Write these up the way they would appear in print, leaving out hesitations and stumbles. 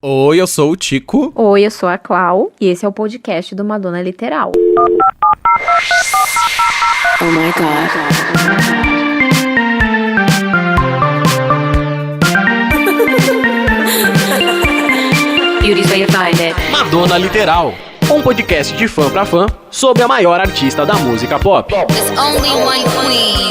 Oi, eu sou o Tico. Oi, eu sou a Clau e esse é o podcast do Madonna Literal. Oh my God. Beauty's way to find it. Madonna Literal, um podcast de fã pra fã sobre a maior artista da música pop. There's only one queen.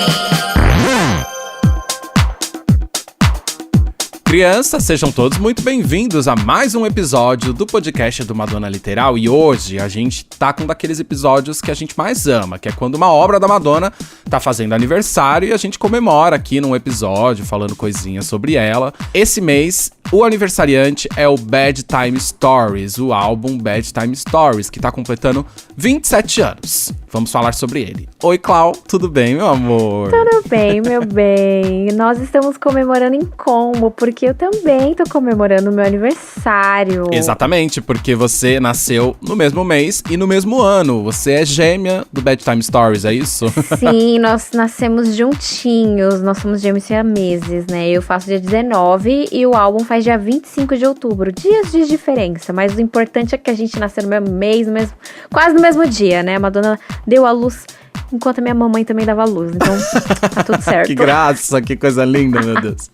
Crianças, sejam todos muito bem-vindos a mais um episódio do podcast do Madonna Literal. E hoje a gente tá com um daqueles episódios que a gente mais ama, que é quando uma obra da Madonna tá fazendo aniversário e a gente comemora aqui num episódio, falando coisinhas sobre ela. Esse mês, o aniversariante é o Bad Time Stories, o álbum Bad Time Stories, que tá completando 27 anos. Vamos falar sobre ele. Oi, Clau, tudo bem, meu amor? Tudo bem, meu bem. Nós estamos comemorando em combo, porque eu também tô comemorando o meu aniversário. Exatamente, porque você nasceu no mesmo mês e no mesmo ano. Você é gêmea do Bad Time Stories, é isso? Sim, nós nascemos juntinhos, nós somos gêmeos siameses, né? Eu faço dia 19 e o álbum faz dia 25 de outubro. Dias de diferença, mas o importante é que a gente nasceu no mesmo mês, quase no mesmo dia, né? A Madonna deu à luz enquanto a minha mamãe também dava luz, então tá tudo certo. Que graça, que coisa linda, meu Deus.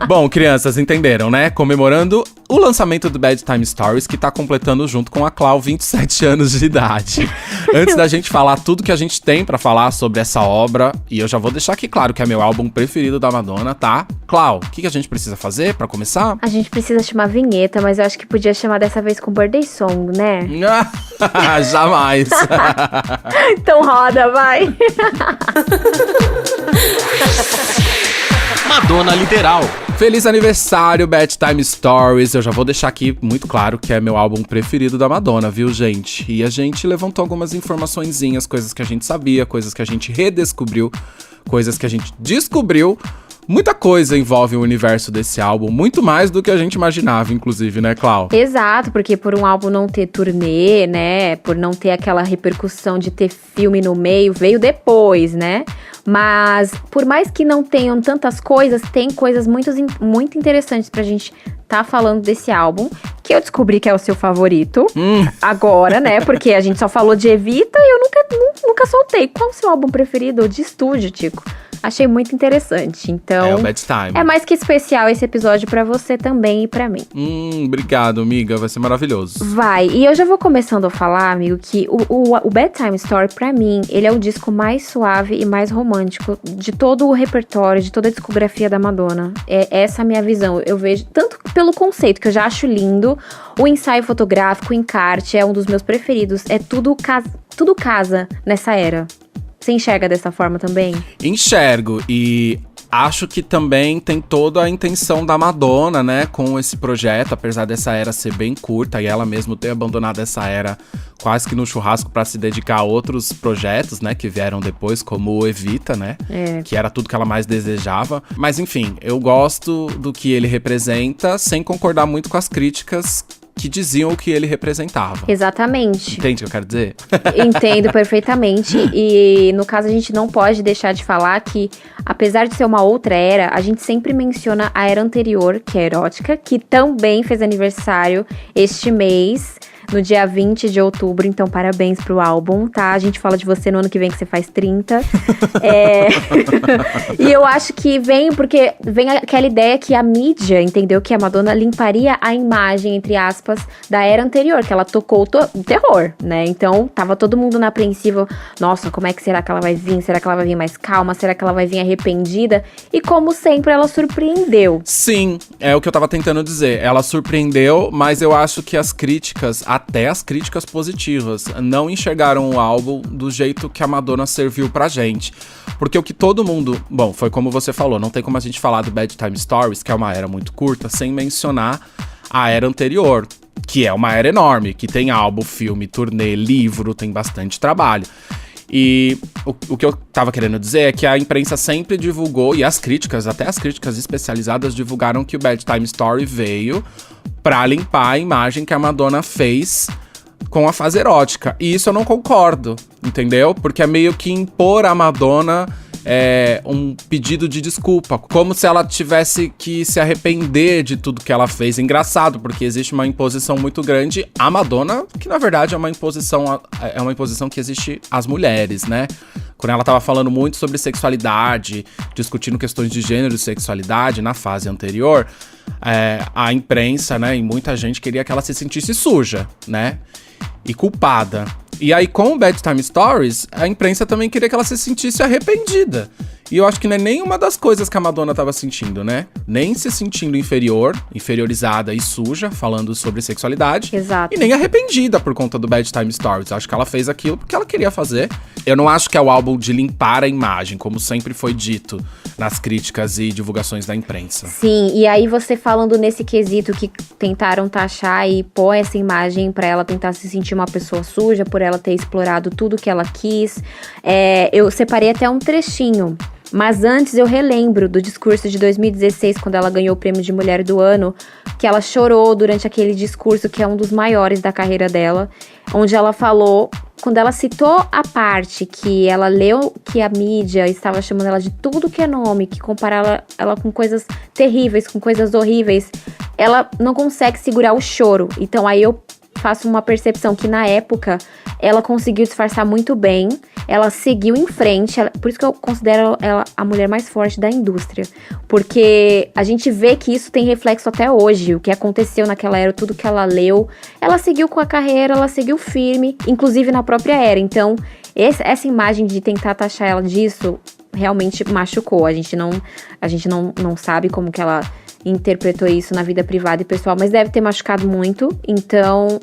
Bom, crianças, entenderam, né? Comemorando o lançamento do Bad Time Stories, que tá completando junto com a Clau 27 anos de idade. Antes da gente falar tudo que a gente tem pra falar sobre essa obra, e eu já vou deixar aqui claro que é meu álbum preferido da Madonna, tá? Clau, o que a gente precisa fazer pra começar? A gente precisa chamar vinheta, mas eu acho que podia chamar dessa vez com Birthday Song, né? Jamais. Então roda, vai! Madonna Literal. Feliz aniversário, Bad Time Stories. Eu já vou deixar aqui muito claro que é meu álbum preferido da Madonna, viu, gente? E a gente levantou algumas informaçõezinhas, coisas que a gente sabia, coisas que a gente redescobriu, coisas que a gente descobriu. Muita coisa envolve o universo desse álbum, muito mais do que a gente imaginava, inclusive, né, Clau? Exato, porque por um álbum não ter turnê, né, por não ter aquela repercussão de ter filme no meio, veio depois, né? Mas por mais que não tenham tantas coisas, tem coisas muito interessantes pra gente tá falando desse álbum, que eu descobri que é o seu favorito agora, né? Porque a gente só falou de Evita e eu nunca soltei. Qual o seu álbum preferido de estúdio, Tico? Achei muito interessante, então... É o Bad Time. É mais que especial esse episódio pra você também e pra mim. Obrigado, amiga. Vai ser maravilhoso. Vai. E eu já vou começando a falar, amigo, que o Bad Time Story, pra mim, ele é o disco mais suave e mais romântico de todo o repertório, de toda a discografia da Madonna. É essa a minha visão. Eu vejo, tanto pelo conceito, que eu já acho lindo, o ensaio fotográfico, o encarte, é um dos meus preferidos. É tudo casa nessa era. Você enxerga dessa forma também? Enxergo, e acho que também tem toda a intenção da Madonna, né, com esse projeto, apesar dessa era ser bem curta e ela mesmo ter abandonado essa era quase que no churrasco pra se dedicar a outros projetos, né, que vieram depois, como o Evita, né, que era tudo que ela mais desejava. Mas enfim, eu gosto do que ele representa, sem concordar muito com as críticas que diziam o que ele representava. Exatamente. Entende o que eu quero dizer? Entendo perfeitamente. E no caso a gente não pode deixar de falar que, apesar de ser uma outra era, a gente sempre menciona a era anterior, que é a erótica, que também fez aniversário este mês, no dia 20 de outubro, então parabéns pro álbum, tá? A gente fala de você no ano que vem, que você faz 30. E eu acho que vem aquela ideia que a mídia, entendeu? Que a Madonna limparia a imagem, entre aspas, da era anterior, que ela tocou o terror, né? Então, tava todo mundo na apreensiva. Nossa, como é que será que ela vai vir? Será que ela vai vir mais calma? Será que ela vai vir arrependida? E como sempre, ela surpreendeu. Sim, é o que eu tava tentando dizer. Ela surpreendeu, mas eu acho que as críticas, até as críticas positivas, não enxergaram o álbum do jeito que a Madonna serviu pra gente. Porque o que todo mundo... Bom, foi como você falou, não tem como a gente falar do Bad Time Stories, que é uma era muito curta, sem mencionar a era anterior, que é uma era enorme, que tem álbum, filme, turnê, livro, tem bastante trabalho. E o que eu tava querendo dizer é que a imprensa sempre divulgou, e as críticas, até as críticas especializadas, divulgaram que o Bad Time Story veio pra limpar a imagem que a Madonna fez com a fase erótica. E isso eu não concordo, entendeu? Porque é meio que impor a Madonna um pedido de desculpa, como se ela tivesse que se arrepender de tudo que ela fez. Engraçado, porque existe uma imposição muito grande à Madonna, que na verdade é uma imposição que existe às mulheres, né? Quando ela tava falando muito sobre sexualidade, discutindo questões de gênero e sexualidade na fase anterior, a imprensa, né, e muita gente queria que ela se sentisse suja, né, e culpada. E aí, com o Bad Time Stories, a imprensa também queria que ela se sentisse arrependida. E eu acho que não é nenhuma das coisas que a Madonna tava sentindo, né? Nem se sentindo inferiorizada e suja, falando sobre sexualidade. Exato. E nem arrependida por conta do Bad Time Stories. Eu acho que ela fez aquilo porque ela queria fazer. Eu não acho que é o álbum de limpar a imagem, como sempre foi dito nas críticas e divulgações da imprensa. Sim, e aí você falando nesse quesito que tentaram taxar e pôr essa imagem pra ela tentar se sentir uma pessoa suja, por ela ter explorado tudo que ela quis. Eu separei até um trechinho. Mas antes eu relembro do discurso de 2016, quando ela ganhou o prêmio de Mulher do Ano, que ela chorou durante aquele discurso, que é um dos maiores da carreira dela, onde ela falou, quando ela citou a parte que ela leu que a mídia estava chamando ela de tudo que é nome, que comparava ela com coisas terríveis, com coisas horríveis, ela não consegue segurar o choro. Então aí eu faço uma percepção que na época ela conseguiu disfarçar muito bem, ela seguiu em frente, por isso que eu considero ela a mulher mais forte da indústria, porque a gente vê que isso tem reflexo até hoje, o que aconteceu naquela era, tudo que ela leu, ela seguiu com a carreira, ela seguiu firme, inclusive na própria era. Então essa imagem de tentar taxar ela disso realmente machucou, a gente não sabe como que ela interpretou isso na vida privada e pessoal, mas deve ter machucado muito. Então,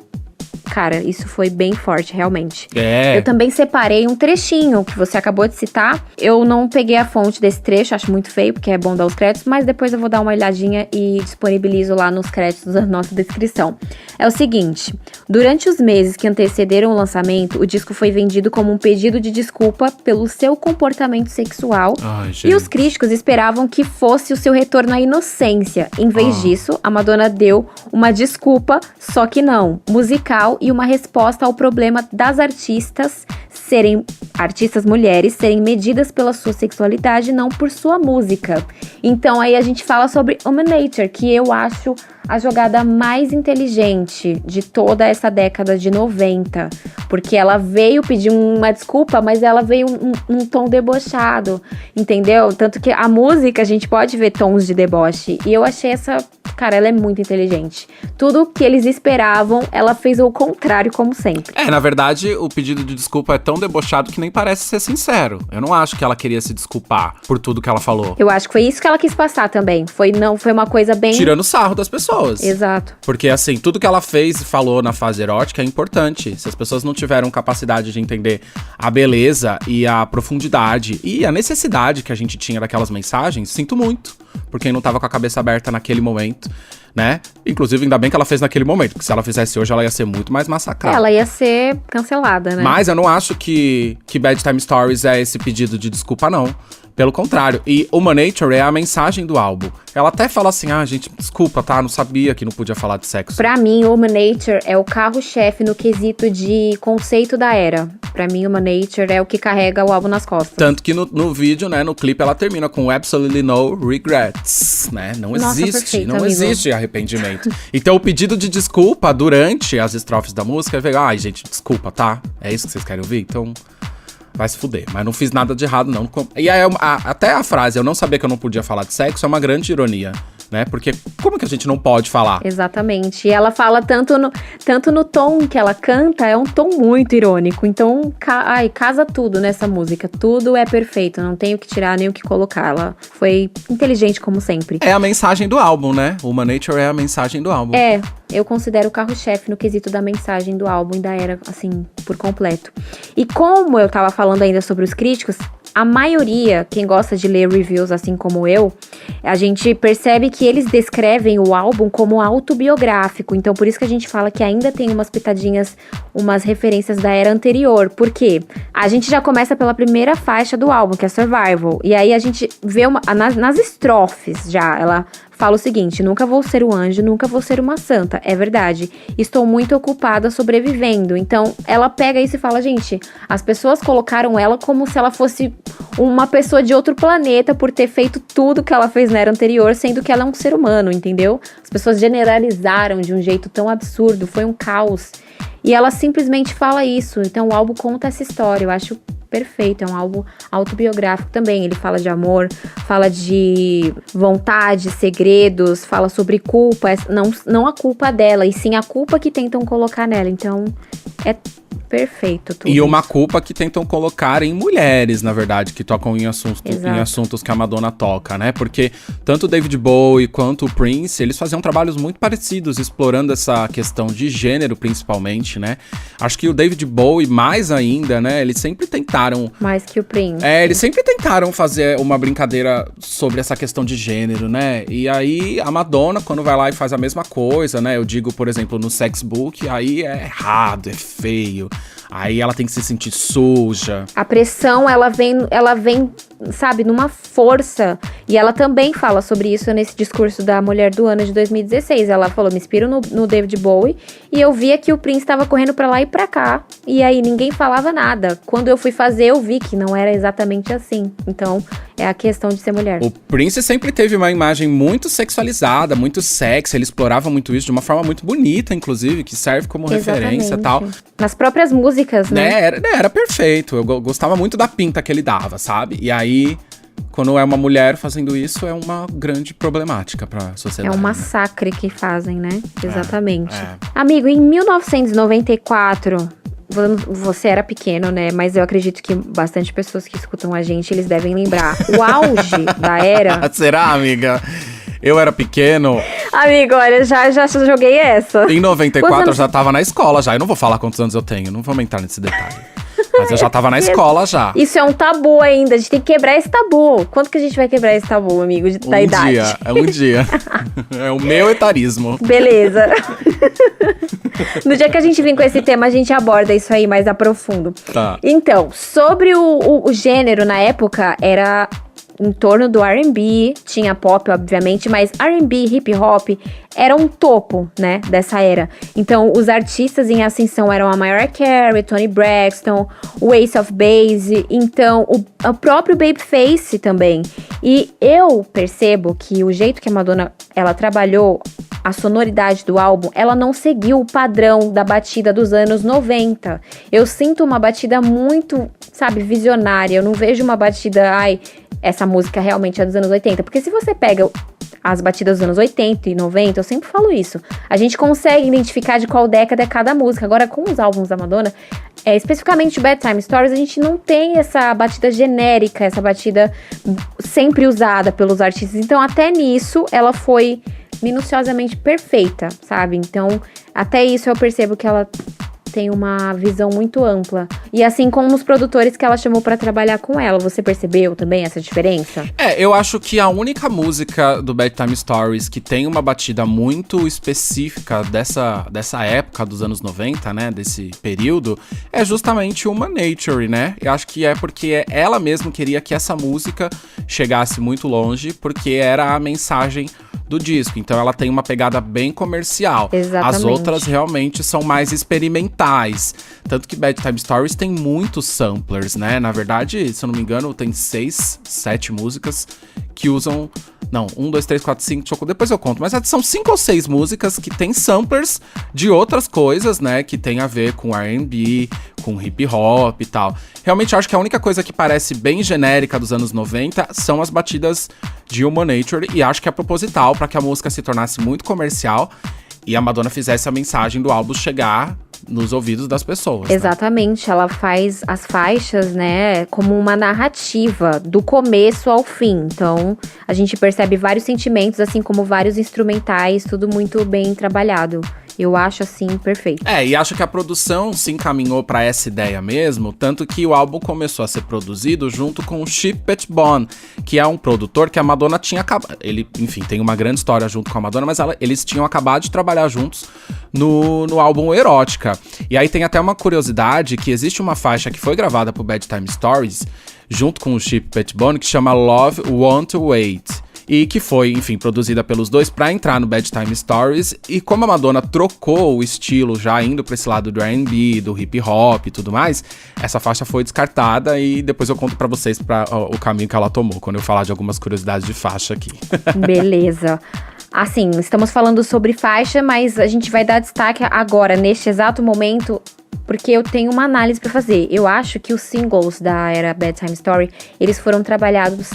cara, isso foi bem forte, realmente. Eu também separei um trechinho que você acabou de citar. Eu não peguei a fonte desse trecho, acho muito feio, porque é bom dar os créditos, mas depois eu vou dar uma olhadinha e disponibilizo lá nos créditos da nossa descrição. É o seguinte: durante os meses que antecederam o lançamento, o disco foi vendido como um pedido de desculpa pelo seu comportamento sexual. Ai, gente. E os críticos esperavam que fosse o seu retorno à inocência. Em vez disso, a Madonna deu uma desculpa, só que não, musical, e uma resposta ao problema das artistas mulheres serem medidas pela sua sexualidade, não por sua música. Então aí a gente fala sobre Humanator, que eu acho a jogada mais inteligente de toda essa década de 90, porque ela veio pedir uma desculpa, mas ela veio num tom debochado, entendeu? Tanto que a música a gente pode ver tons de deboche, e eu achei cara, ela é muito inteligente. Tudo que eles esperavam, ela fez o contrário, como sempre. Na verdade, o pedido de desculpa é tão debochado que nem parece ser sincero. Eu não acho que ela queria se desculpar por tudo que ela falou. Eu acho que foi isso que ela quis passar também. Foi uma coisa bem... Tirando sarro das pessoas. Exato. Porque, assim, tudo que ela fez e falou na fase erótica é importante. Se as pessoas não tiveram capacidade de entender a beleza e a profundidade e a necessidade que a gente tinha daquelas mensagens, sinto muito. Por quem não tava com a cabeça aberta naquele momento, né? Inclusive, ainda bem que ela fez naquele momento, porque se ela fizesse hoje, ela ia ser muito mais massacrada. Ela ia ser cancelada, né? Mas eu não acho que Bad Time Stories é esse pedido de desculpa, não. Pelo contrário. E Humanator é a mensagem do álbum. Ela até fala assim, gente, desculpa, tá? Não sabia que não podia falar de sexo. Pra mim, Humanator é o carro-chefe no quesito de conceito da era. Pra mim, Humanator é o que carrega o álbum nas costas. Tanto que no vídeo, né, no clipe, ela termina com absolutely no regrets, né? Não existe arrependimento. Então, o pedido de desculpa durante as estrofes da música é pegar, gente, desculpa, tá? É isso que vocês querem ouvir? Então... vai se fuder, mas não fiz nada de errado, não. E aí, até a frase, eu não sabia que eu não podia falar de sexo, é uma grande ironia, né? Porque como que a gente não pode falar? Exatamente. E ela fala tanto no tom que ela canta, é um tom muito irônico. Então, casa tudo nessa música. Tudo é perfeito, não tem o que tirar nem o que colocar. Ela foi inteligente, como sempre. É a mensagem do álbum, né? Humanator é a mensagem do álbum. Eu considero o carro-chefe no quesito da mensagem do álbum e da era, assim, por completo. E como eu tava falando ainda sobre os críticos, a maioria, quem gosta de ler reviews assim como eu, a gente percebe que eles descrevem o álbum como autobiográfico. Então, por isso que a gente fala que ainda tem umas pitadinhas, umas referências da era anterior. Por quê? A gente já começa pela primeira faixa do álbum, que é Survival. E aí a gente vê nas estrofes já, ela fala o seguinte: nunca vou ser um anjo, nunca vou ser uma santa. É verdade. Estou muito ocupada sobrevivendo. Então, ela pega isso e fala, gente, as pessoas colocaram ela como se ela fosse uma pessoa de outro planeta por ter feito tudo que ela fez na era anterior, sendo que ela é um ser humano, entendeu? As pessoas generalizaram de um jeito tão absurdo, foi um caos. E ela simplesmente fala isso. Então, o álbum conta essa história. Eu acho perfeito, é um álbum autobiográfico também. Ele fala de amor, fala de vontade, segredos, fala sobre culpa, não a culpa dela, e sim a culpa que tentam colocar nela. Então, é perfeito tudo. E uma culpa que tentam colocar em mulheres, na verdade, que tocam em assuntos que a Madonna toca, né? Porque tanto o David Bowie quanto o Prince, eles faziam trabalhos muito parecidos, explorando essa questão de gênero, principalmente, né? Acho que o David Bowie, mais ainda, né? Eles sempre tentaram... Mais que o Prince. Eles sempre tentaram fazer uma brincadeira sobre essa questão de gênero, né? E aí, a Madonna, quando vai lá e faz a mesma coisa, né? Eu digo, por exemplo, no Sex Book, aí é errado, é feio. Aí ela tem que se sentir suja. A pressão, ela vem, sabe, numa força. E ela também fala sobre isso nesse discurso da Mulher do Ano de 2016. Ela falou, me inspiro no David Bowie. E eu via que o Prince estava correndo pra lá e pra cá. E aí ninguém falava nada. Quando eu fui fazer, eu vi que não era exatamente assim. Então, é a questão de ser mulher. O Prince sempre teve uma imagem muito sexualizada, muito sexy. Ele explorava muito isso de uma forma muito bonita, inclusive, que serve como referência e tal. Nas próprias músicas, né? Era perfeito. Eu gostava muito da pinta que ele dava, sabe? E aí, quando é uma mulher fazendo isso, é uma grande problemática pra sociedade. É um massacre que fazem, né? Exatamente. É. Amigo, em 1994... Você era pequeno, né? Mas eu acredito que bastante pessoas que escutam a gente, eles devem lembrar. O auge da era... Será, amiga? Eu era pequeno. Amigo, olha, já joguei essa. Em 94 eu já tava na escola já. Eu não vou falar quantos anos eu tenho, não vamos entrar nesse detalhe. Mas eu já tava na escola já. Isso é um tabu ainda, a gente tem que quebrar esse tabu. Quando que a gente vai quebrar esse tabu, amigo, da idade? Um dia. É o meu etarismo. Beleza. No dia que a gente vir com esse tema, a gente aborda isso aí mais a profundo. Tá. Então, sobre o gênero na época, era em torno do R&B, tinha pop, obviamente, mas R&B, hip hop era um topo, né, dessa era. Então, os artistas em ascensão eram a Mariah Carey, Toni Braxton, o Ace of Base, então, o próprio Babyface também. E eu percebo que o jeito que a Madonna, ela trabalhou a sonoridade do álbum, ela não seguiu o padrão da batida dos anos 90. Eu sinto uma batida muito, sabe, visionária. Eu não vejo uma batida, essa música realmente é dos anos 80. Porque se você pega as batidas dos anos 80 e 90, eu sempre falo isso, a gente consegue identificar de qual década é cada música. Agora, com os álbuns da Madonna, especificamente Bad Time Stories, a gente não tem essa batida genérica, essa batida sempre usada pelos artistas. Então, até nisso, ela foi minuciosamente perfeita, sabe? Então, até isso eu percebo que ela tem uma visão muito ampla. E assim como os produtores que ela chamou pra trabalhar com ela. Você percebeu também essa diferença? Eu acho que a única música do Bad Time Stories que tem uma batida muito específica dessa época dos anos 90, né? Desse período, é justamente Human Nature, né? Eu acho que é porque ela mesma queria que essa música chegasse muito longe, porque era a mensagem do disco. Então ela tem uma pegada bem comercial. Exatamente. As outras realmente são mais experimentais. Tanto que Bad Time Stories tem muitos samplers, né? Na verdade, se eu não me engano, tem 6, 7 músicas que usam... Não, 1, 2, 3, 4, 5, depois eu conto. Mas são 5 ou 6 músicas que tem samplers de outras coisas, né? Que tem a ver com R&B, com hip hop e tal. Realmente, eu acho que a única coisa que parece bem genérica dos anos 90 são as batidas de Human Nature. E acho que é proposital para que a música se tornasse muito comercial e a Madonna fizesse a mensagem do álbum chegar nos ouvidos das pessoas. Exatamente, né? Ela faz as faixas, né, como uma narrativa do começo ao fim. Então, a gente percebe vários sentimentos, assim como vários instrumentais, tudo muito bem trabalhado. Eu acho, assim, perfeito. E acho que a produção se encaminhou pra essa ideia mesmo, tanto que o álbum começou a ser produzido junto com o Chip Pettibone, que é um produtor que a Madonna tinha acabado... Ele, enfim, tem uma grande história junto com a Madonna, mas eles tinham acabado de trabalhar juntos no álbum Erótica. E aí tem até uma curiosidade, que existe uma faixa que foi gravada pro Bad Time Stories, junto com o Chip Pettibone, que chama Love Won't Wait. e que foi, enfim, produzida pelos dois pra entrar no Bedtime Stories. E como a Madonna trocou o estilo, já indo pra esse lado do R&B, do hip hop e tudo mais, essa faixa foi descartada e depois eu conto pra vocês o caminho que ela tomou, quando eu falar de algumas curiosidades de faixa aqui. Beleza. Assim, estamos falando sobre faixa, mas a gente vai dar destaque agora, neste exato momento, porque eu tenho uma análise pra fazer. Eu acho que os singles da era Bedtime Story, eles foram trabalhados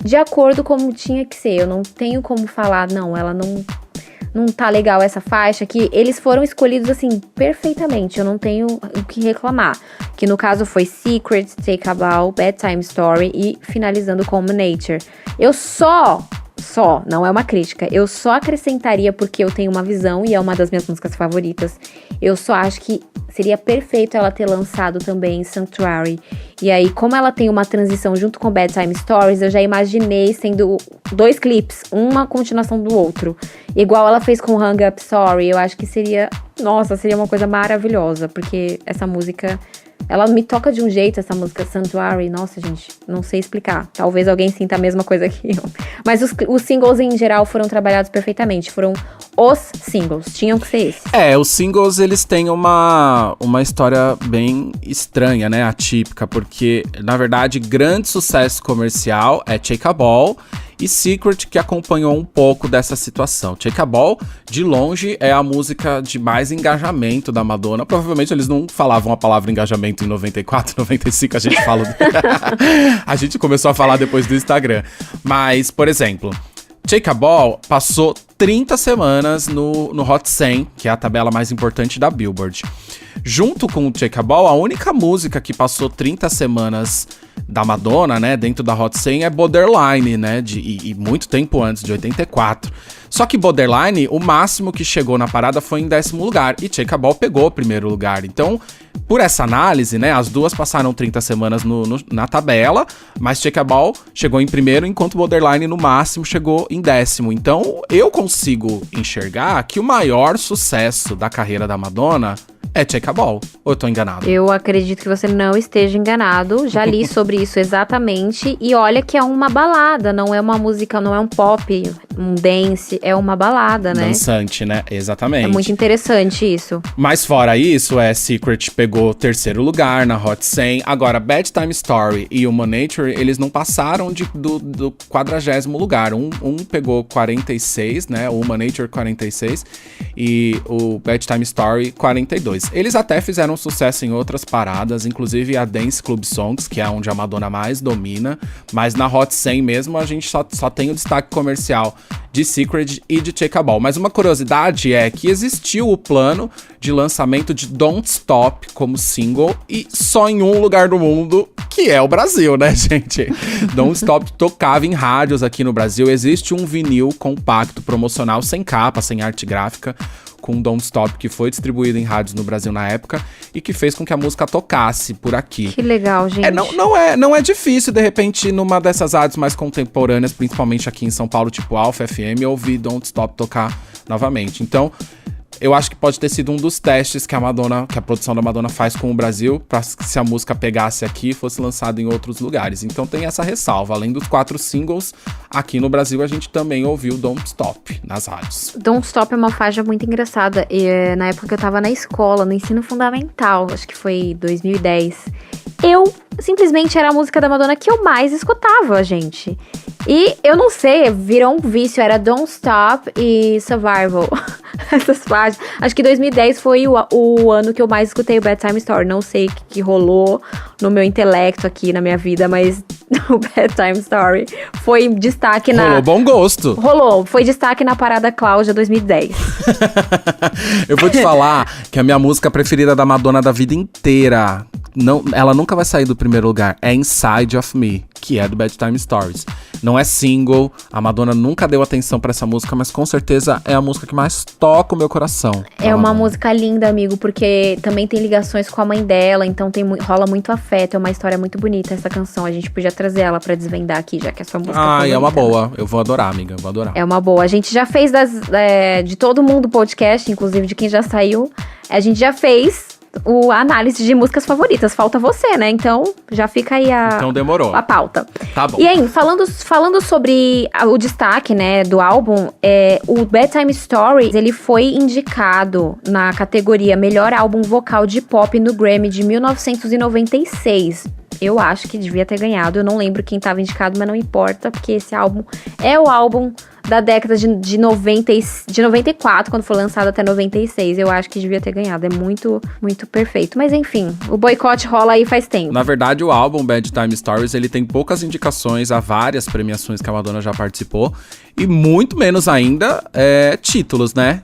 de acordo como tinha que ser. Eu não tenho como falar, não, ela não tá legal essa faixa aqui. Eles foram escolhidos, assim, perfeitamente. Eu não tenho o que reclamar. Que no caso foi Secret, Take a Bow, Bedtime Story e finalizando com Nature. Eu não é uma crítica, eu só acrescentaria, porque eu tenho uma visão e é uma das minhas músicas favoritas, eu só acho que seria perfeito ela ter lançado também Sanctuary. E aí, como ela tem uma transição junto com Bedtime Stories, eu já imaginei sendo 2 clipes, uma continuação do outro. Igual ela fez com Hung Up Sorry, eu acho que seria uma coisa maravilhosa, porque essa música, ela me toca de um jeito, essa música Sanctuary. Nossa, gente, não sei explicar. Talvez alguém sinta a mesma coisa que eu. Mas os singles em geral foram trabalhados perfeitamente. Foram os singles, tinham que ser esses. Os singles, eles têm uma história bem estranha, né? Atípica, porque, na verdade, grande sucesso comercial é Take a Ball e Secret, que acompanhou um pouco dessa situação. Take a Ball, de longe, é a música de mais engajamento da Madonna. Provavelmente eles não falavam a palavra engajamento em 94, 95, a gente fala... A gente começou a falar depois do Instagram. Mas, por exemplo, Take a Ball passou 30 semanas no Hot 100, que é a tabela mais importante da Billboard. Junto com o Take a Ball, a única música que passou 30 semanas da Madonna, né, dentro da Hot 100 é Borderline, né, e muito tempo antes, de 84. Só que Borderline, o máximo que chegou na parada foi em 10º lugar, e Take a Ball pegou o 1º lugar. Então, por essa análise, né, as duas passaram 30 semanas na tabela, mas Take a Ball chegou em 1º, enquanto Borderline, no máximo, chegou em 10º. Então, eu consigo enxergar que o maior sucesso da carreira da Madonna é Take a Ball. Ou eu tô enganado? Eu acredito que você não esteja enganado. Já li sobre isso exatamente. E olha que é uma balada, não é uma música, não é um pop, um dance, é uma balada, né? Dançante, né? Exatamente. É muito interessante isso. Mas fora isso, Secret pegou 3º lugar na Hot 100. Agora, Bedtime Story e Human Nature, eles não passaram do 40º lugar. Um pegou 46, né? O Human Nature 46 e o Bedtime Story 42. Eles até fizeram sucesso em outras paradas, inclusive a Dance Club Songs, que é onde a Madonna mais domina, mas na Hot 100 mesmo a gente só tem o destaque comercial de Secret e de Take a Ball. Mas uma curiosidade é que existiu o plano de lançamento de Don't Stop como single e só em um lugar do mundo, que é o Brasil, né, gente? Don't Stop tocava em rádios aqui no Brasil. Existe um vinil compacto promocional sem capa, sem arte gráfica, com Don't Stop, que foi distribuído em rádios no Brasil na época e que fez com que a música tocasse por aqui. Que legal, gente. Não é difícil, de repente, numa dessas rádios mais contemporâneas, principalmente aqui em São Paulo, tipo Alpha FM, ouvir Don't Stop tocar novamente. Então, eu acho que pode ter sido um dos testes que a produção da Madonna faz com o Brasil, pra que se a música pegasse aqui, fosse lançada em outros lugares. Então tem essa ressalva. Além dos 4 singles, aqui no Brasil a gente também ouviu Don't Stop nas rádios. Don't Stop é uma faixa muito engraçada. Na época que eu tava na escola, no ensino fundamental, acho que foi 2010, eu simplesmente era a música da Madonna que eu mais escutava, gente. E eu não sei, virou um vício, era Don't Stop e Survival. Essas faixas. Acho que 2010 foi o ano que eu mais escutei o Bedtime Story. Não sei o que rolou no meu intelecto aqui, na minha vida, mas o Bedtime Story foi destaque Rolou bom gosto. Foi destaque na Parada Cláudia 2010. Eu vou te falar que a minha música preferida da Madonna da vida inteira, ela nunca vai sair do 1º lugar, é Inside of Me, que é do Bedtime Stories. Não é single, a Madonna nunca deu atenção pra essa música, mas com certeza é a música que mais toca o meu coração. É uma música linda, amigo, porque também tem ligações com a mãe dela, então rola muito afeto, é uma história muito bonita essa canção. A gente podia trazer ela pra desvendar aqui, já que é sua música favorita. É uma boa, eu vou adorar, amiga, eu vou adorar. É uma boa, a gente já fez de todo mundo podcast, inclusive de quem já saiu, a gente já fez a análise de músicas favoritas. Falta você, né? Então, já fica aí Então demorou. a pauta. Tá bom. E aí, falando sobre o destaque, né, do álbum, o Bedtime Stories, ele foi indicado na categoria Melhor Álbum Vocal de Pop no Grammy de 1996. Eu acho que devia ter ganhado, eu não lembro quem estava indicado, mas não importa, porque esse álbum é o álbum da década de 94, quando foi lançado até 96. Eu acho que devia ter ganhado, é muito, muito perfeito. Mas enfim, o boicote rola aí faz tempo. Na verdade, o álbum Bedtime Stories, ele tem poucas indicações a várias premiações que a Madonna já participou. E muito menos ainda títulos, né?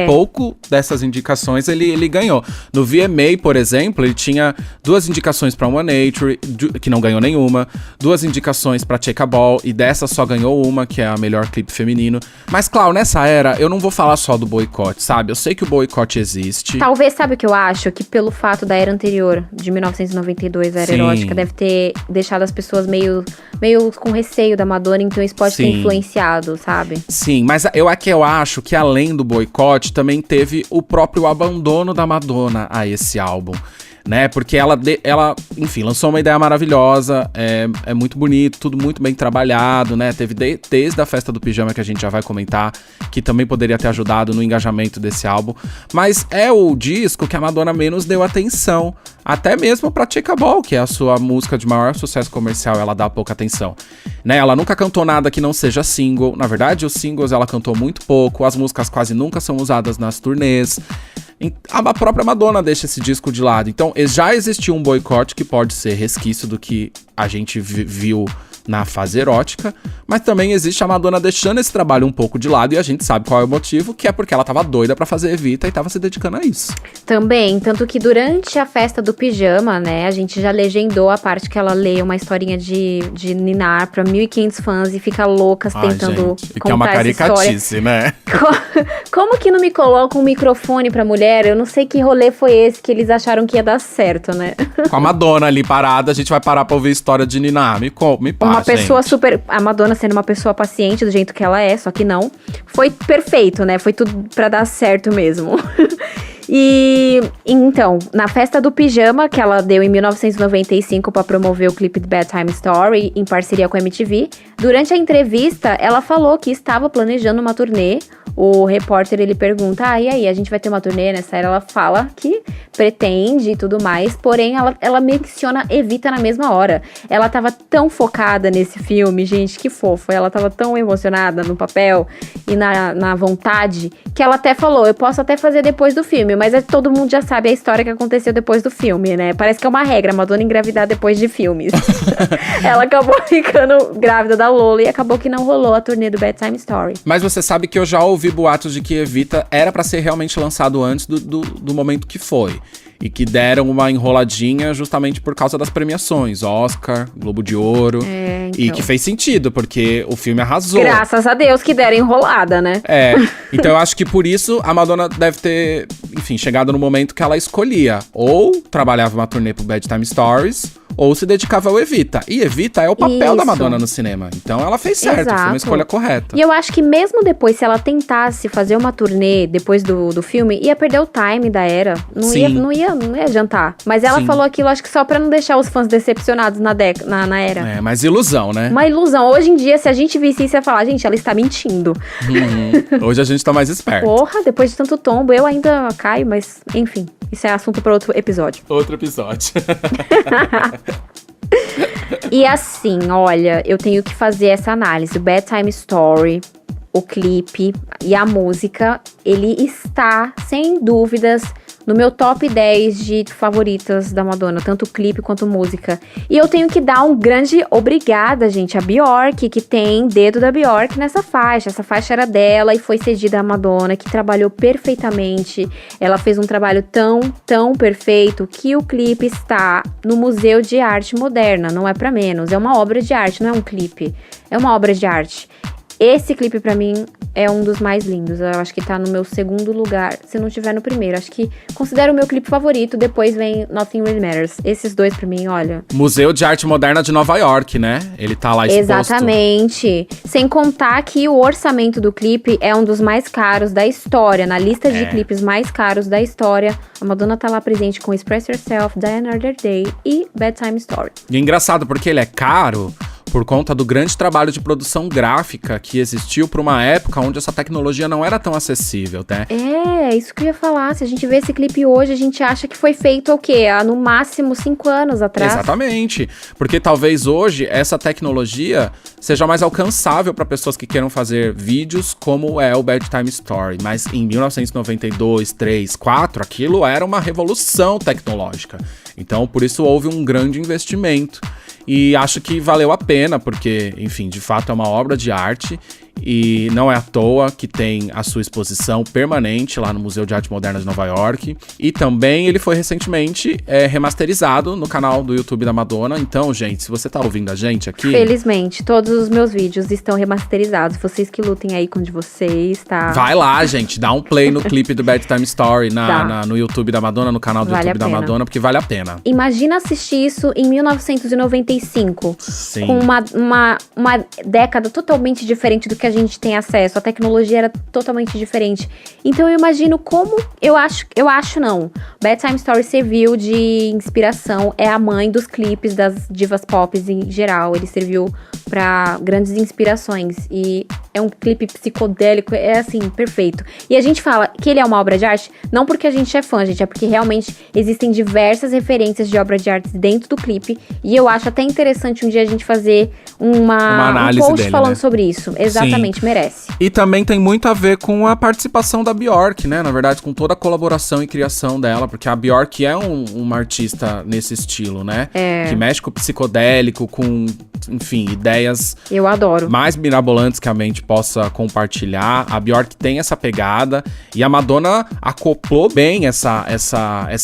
Pouco dessas indicações ele ganhou. No VMA, por exemplo, ele tinha 2 indicações pra One Nature, que não ganhou nenhuma. 2 indicações pra Shake a Ball, e dessa só ganhou uma, que é a melhor clipe feminino. Mas, claro, nessa era, eu não vou falar só do boicote, sabe? Eu sei que o boicote existe. Talvez, sabe o que eu acho? Que pelo fato da era anterior, de 1992, a era erótica, deve ter deixado as pessoas meio com receio da Madonna, então isso pode ter influenciado, sabe? Sim, mas eu acho que além do boicote, também teve o próprio abandono da Madonna a esse álbum, né? Porque ela enfim, lançou uma ideia maravilhosa, é muito bonito, tudo muito bem trabalhado, né? Teve desde a festa do pijama, que a gente já vai comentar, que também poderia ter ajudado no engajamento desse álbum, mas é o disco que a Madonna menos deu atenção, até mesmo pra Shake a Ball, que é a sua música de maior sucesso comercial, ela dá pouca atenção, né? Ela nunca cantou nada que não seja single, na verdade os singles ela cantou muito pouco, as músicas quase nunca são usadas nas turnês. A própria Madonna deixa esse disco de lado. Então, já existiu um boicote que pode ser resquício do que a gente viu na fase erótica, mas também existe a Madonna deixando esse trabalho um pouco de lado, e a gente sabe qual é o motivo, que é porque ela tava doida pra fazer Evita e tava se dedicando a isso. Também, tanto que durante a festa do pijama, né, a gente já legendou a parte que ela lê uma historinha de ninar pra 1.500 fãs e fica loucas tentando gente, contar que é uma caricatice, essa né? Como que não me colocam um microfone pra mulher? Eu não sei que rolê foi esse que eles acharam que ia dar certo, né? Com a Madonna ali parada, a gente vai parar pra ouvir a história de ninar. Me passa, uma pessoa gente. super... A Madonna sendo uma pessoa paciente do jeito que ela é, só que não. Foi perfeito, né? Foi tudo pra dar certo mesmo. E então, na festa do pijama, que ela deu em 1995 pra promover o clipe de Bedtime Story, em parceria com a MTV, durante a entrevista, ela falou que estava planejando uma turnê. O repórter, ele pergunta, e aí, a gente vai ter uma turnê nessa era? Ela fala que pretende e tudo mais, porém, ela menciona Evita na mesma hora. Ela tava tão focada nesse filme, gente, que fofo. Ela tava tão emocionada no papel e na vontade, que ela até falou, eu posso até fazer depois do filme, mas todo mundo já sabe a história que aconteceu depois do filme, né? Parece que é uma regra, a Madonna engravidar depois de filmes. Ela acabou ficando grávida da Lola e acabou que não rolou a turnê do Bedtime Story. Mas você sabe que eu já ouvi boatos de que Evita era pra ser realmente lançado antes do momento que foi. E que deram uma enroladinha justamente por causa das premiações, Oscar, Globo de Ouro. Então. E que fez sentido, porque o filme arrasou. Graças a Deus que deram enrolada, né? Então eu acho que por isso a Madonna deve ter, enfim, chegado no momento que ela escolhia. Ou trabalhava uma turnê pro Bedtime Stories, ou se dedicava ao Evita. E Evita é o papel da Madonna no cinema. Então ela fez certo, foi uma escolha correta. E eu acho que mesmo depois, se ela tentasse fazer uma turnê depois do filme, ia perder o time da era. Não ia adiantar. Mas ela falou aquilo, acho que só pra não deixar os fãs decepcionados na era. Mas ilusão, né? Uma ilusão. Hoje em dia, se a gente visse isso, ia falar, gente, ela está mentindo. Hoje a gente tá mais esperto. Porra, depois de tanto tombo, eu ainda caio, mas enfim. Isso é assunto para outro episódio. Outro episódio. E assim, olha, eu tenho que fazer essa análise. O Bedtime Story, o clipe e a música, ele está, sem dúvidas, no meu top 10 de favoritas da Madonna, tanto clipe quanto música. E eu tenho que dar um grande obrigada, gente, a Bjork, que tem dedo da Bjork nessa faixa. Essa faixa era dela e foi cedida à Madonna, que trabalhou perfeitamente. Ela fez um trabalho tão perfeito que o clipe está no Museu de Arte Moderna, não é pra menos. É uma obra de arte, não é um clipe. É uma obra de arte. Esse clipe pra mim é um dos mais lindos. Eu acho que tá no meu segundo lugar, se não tiver no primeiro. Acho que considero o meu clipe favorito, depois vem Nothing Really Matters. Esses dois pra mim, olha. Museu de Arte Moderna de Nova York, né? Ele tá lá exposto. Exatamente. Sem contar que o orçamento do clipe é um dos mais caros da história. Na lista de clipes mais caros da história, a Madonna tá lá presente com Express Yourself, Die Another Day e Bedtime Story. E é engraçado porque ele é caro por conta do grande trabalho de produção gráfica que existiu para uma época onde essa tecnologia não era tão acessível, né? É, isso que eu ia falar. Se a gente vê esse clipe hoje, a gente acha que foi feito o quê? Há no máximo 5 anos atrás. Exatamente. Porque talvez hoje essa tecnologia seja mais alcançável para pessoas que queiram fazer vídeos como é o Bedtime Story. Mas em 1992, 3, 4, aquilo era uma revolução tecnológica. Então, por isso houve um grande investimento. E acho que valeu a pena, porque, enfim, de fato é uma obra de arte e não é à toa que tem a sua exposição permanente lá no Museu de Arte Moderna de Nova York. E também ele foi recentemente remasterizado no canal do YouTube da Madonna. Então, gente, se você tá ouvindo a gente aqui... Felizmente, todos os meus vídeos estão remasterizados. Vocês que lutem aí com o de vocês, tá? Vai lá, gente, dá um play no clipe do Bedtime Story no YouTube da Madonna, no canal do YouTube da Madonna, porque vale a pena. Imagina assistir isso em 1995. Sim. Com uma década totalmente diferente do que a gente tem acesso. A tecnologia era totalmente diferente. Então eu imagino como... Eu acho não. Bedtime Story serviu de inspiração. É a mãe dos clipes das divas pop em geral. Ele serviu pra grandes inspirações. E é um clipe psicodélico. É assim, perfeito. E a gente fala que ele é uma obra de arte, não porque a gente é fã, gente. É porque realmente existem diversas referências de obra de arte dentro do clipe. E eu acho até interessante um dia a gente fazer uma análise post dele, falando né? sobre isso. Exatamente, Sim. merece. E também tem muito a ver com a participação da Bjork, né? Na verdade, com toda a colaboração e criação dela, porque a Bjork é uma artista nesse estilo, né? Que mexe com o psicodélico, com, enfim, ideias... Eu adoro. Mais mirabolantes que a mente possa compartilhar. A Bjork tem essa pegada e a Madonna acoplou bem essa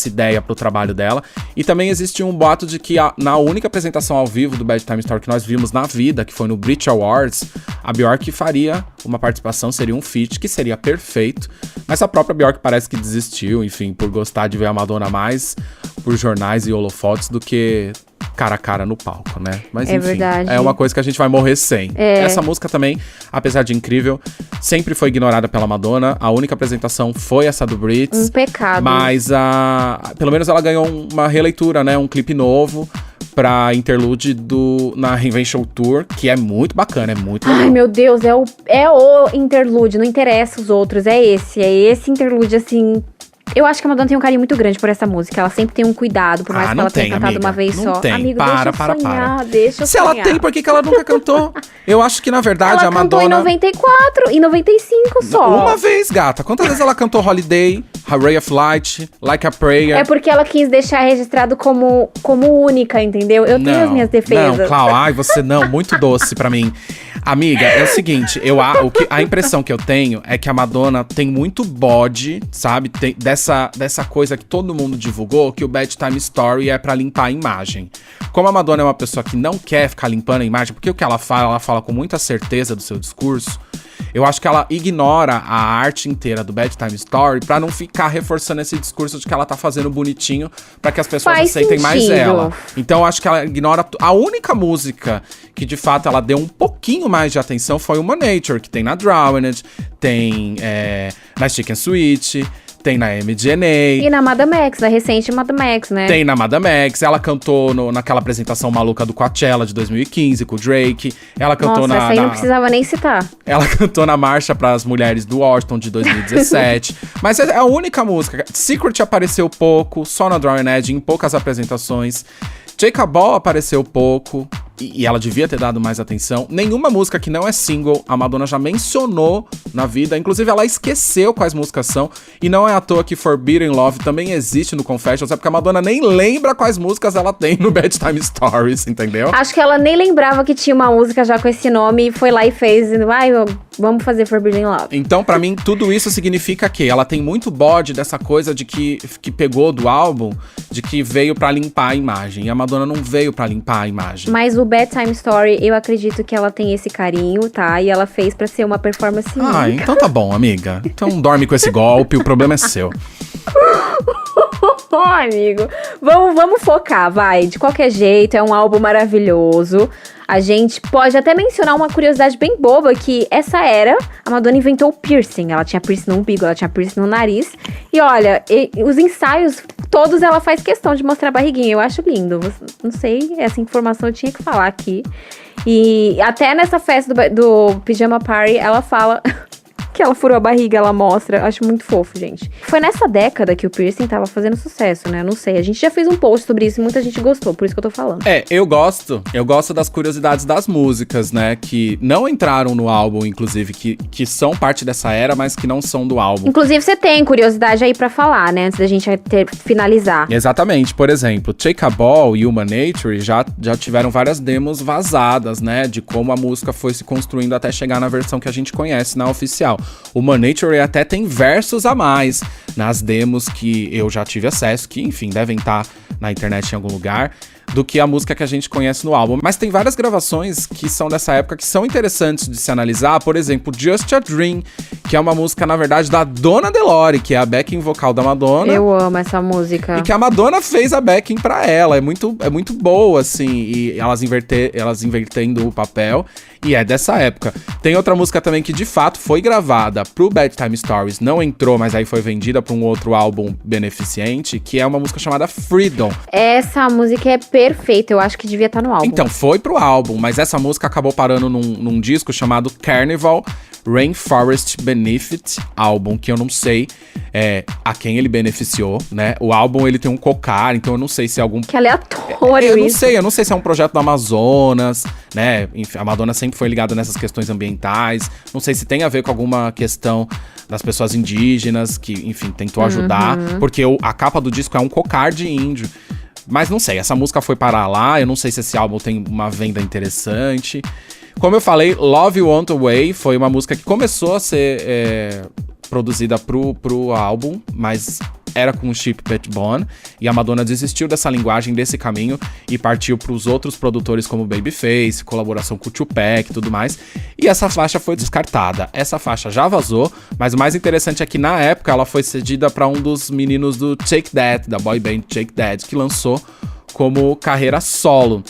ideia pro trabalho dela. E também existe um boato de que na única apresentação ao vivo do Bedtime Story que nós vimos na vida, que foi no Brit Awards, a Bjork faria uma participação, seria um feat, que seria perfeito. Mas a própria Bjork parece que desistiu, enfim, por gostar de ver a Madonna mais por jornais e holofotes do que cara a cara no palco, né? Mas enfim, verdade. É uma coisa que a gente vai morrer sem. Essa música também, apesar de incrível, sempre foi ignorada pela Madonna. A única apresentação foi essa do Brits. Um pecado. Mas pelo menos ela ganhou uma releitura, né? Um clipe novo pra interlude na Reinvention Tour, que é muito bacana, é muito legal. Ai, meu Deus, é o interlude, não interessa os outros, é esse interlude, assim... Eu acho que a Madonna tem um carinho muito grande por essa música. Ela sempre tem um cuidado, por mais que ela tenha cantado amiga, uma vez não só. Tem. Amigo, para. deixa eu Se sonhar. ela tem, por que ela nunca cantou? Eu acho que, na verdade, Ela a Madonna... cantou em 94, em 95 só. Uma vez, gata. Quantas vezes ela cantou Holiday, Ray of Light, Like a Prayer? É porque ela quis deixar registrado como única, entendeu? Eu tenho as minhas defesas. Não, Clau, ai, você não, muito doce pra mim. Amiga, é o seguinte, a impressão que eu tenho é que a Madonna tem muito bode, sabe? Tem dessa coisa que todo mundo divulgou, que o Bedtime Story é pra limpar a imagem. Como a Madonna é uma pessoa que não quer ficar limpando a imagem, porque o que ela fala com muita certeza do seu discurso, eu acho que ela ignora a arte inteira do Bedtime Story pra não ficar reforçando esse discurso de que ela tá fazendo bonitinho pra que as pessoas aceitem mais ela. Então eu acho que ela ignora... A única música que de fato ela deu um pouquinho mais de atenção foi Human Nature, que tem na Drowned, tem na Chicken Sweet... Tem na MDNA. E na Madame X, na recente Madame X, né? Tem na Madame X. Ela cantou naquela apresentação maluca do Coachella de 2015 com o Drake. Ela cantou essa aí não precisava nem citar. Ela cantou na Marcha para as Mulheres do Washington de 2017. Mas é a única música. Secret apareceu pouco, só na Drawing Edge, em poucas apresentações. Jacob Ball apareceu pouco. E ela devia ter dado mais atenção. Nenhuma música que não é single, a Madonna já mencionou na vida. Inclusive, ela esqueceu quais músicas são. E não é à toa que Forbidden Love também existe no Confessions. É porque a Madonna nem lembra quais músicas ela tem no Bedtime Stories, entendeu? Acho que ela nem lembrava que tinha uma música já com esse nome. E foi lá e fez. Vamos fazer Forbidden Love. Então, pra mim, tudo isso significa que ela tem muito bode dessa coisa de que pegou do álbum, de que veio pra limpar a imagem. E a Madonna não veio pra limpar a imagem. Mas o Bedtime Story, eu acredito que ela tem esse carinho, tá? E ela fez pra ser uma performance Ah, única. então tá bom, amiga. Então dorme com esse golpe, o problema é seu. Ó, amigo, vamos focar, vai. De qualquer jeito, é um álbum maravilhoso. A gente pode até mencionar uma curiosidade bem boba, que essa era, a Madonna inventou o piercing. Ela tinha piercing no umbigo, ela tinha piercing no nariz. E olha, os ensaios, todos ela faz questão de mostrar a barriguinha. Eu acho lindo. Não sei, essa informação eu tinha que falar aqui. E até nessa festa do Pijama Party, ela fala... que ela furou a barriga, ela mostra. Acho muito fofo, gente. Foi nessa década que o piercing tava fazendo sucesso, né? Não sei. A gente já fez um post sobre isso e muita gente gostou, por isso que eu tô falando. Eu gosto das curiosidades das músicas, né? Que não entraram no álbum, inclusive, que são parte dessa era, mas que não são do álbum. Inclusive, você tem curiosidade aí pra falar, né? Antes da gente finalizar. Exatamente. Por exemplo, Take a Ball e Human Nature já tiveram várias demos vazadas, né? De como a música foi se construindo até chegar na versão que a gente conhece, na oficial. Human Nature até tem versos a mais nas demos que eu já tive acesso, que, enfim, devem estar na internet em algum lugar, do que a música que a gente conhece no álbum. Mas tem várias gravações que são dessa época que são interessantes de se analisar. Por exemplo, Just a Dream, que é uma música, na verdade, da Donna DeLore, que é a backing vocal da Madonna. Eu amo essa música. E que a Madonna fez a backing pra ela. É muito boa, assim, e elas invertendo o papel. E é dessa época. Tem outra música também que, de fato, foi gravada pro Bedtime Stories. Não entrou, mas aí foi vendida pra um outro álbum beneficente, que é uma música chamada Freedom. Essa música é perfeita. Eu acho que devia estar no álbum. Então, foi pro álbum, mas essa música acabou parando num disco chamado Carnival Rainforest Benefit Album, que eu não sei a quem ele beneficiou, né? O álbum, ele tem um cocar, então eu não sei se é algum... Que aleatório isso. Eu não sei se é um projeto do Amazonas, né? Enfim, a Madonna sempre foi ligada nessas questões ambientais. Não sei se tem a ver com alguma questão das pessoas indígenas, que, enfim, tentou ajudar. Porque a capa do disco é um cocar de índio. Mas não sei, essa música foi parar lá. Eu não sei se esse álbum tem uma venda interessante. Como eu falei, Love You Want Away foi uma música que começou a ser produzida pro álbum, mas era com o Chip Petbone, e a Madonna desistiu dessa linguagem, desse caminho, e partiu pros outros produtores como Babyface, colaboração com o Tupac e tudo mais, e essa faixa foi descartada. Essa faixa já vazou, mas o mais interessante é que na época ela foi cedida para um dos meninos do Take That, da boy band Take That, que lançou como carreira solo.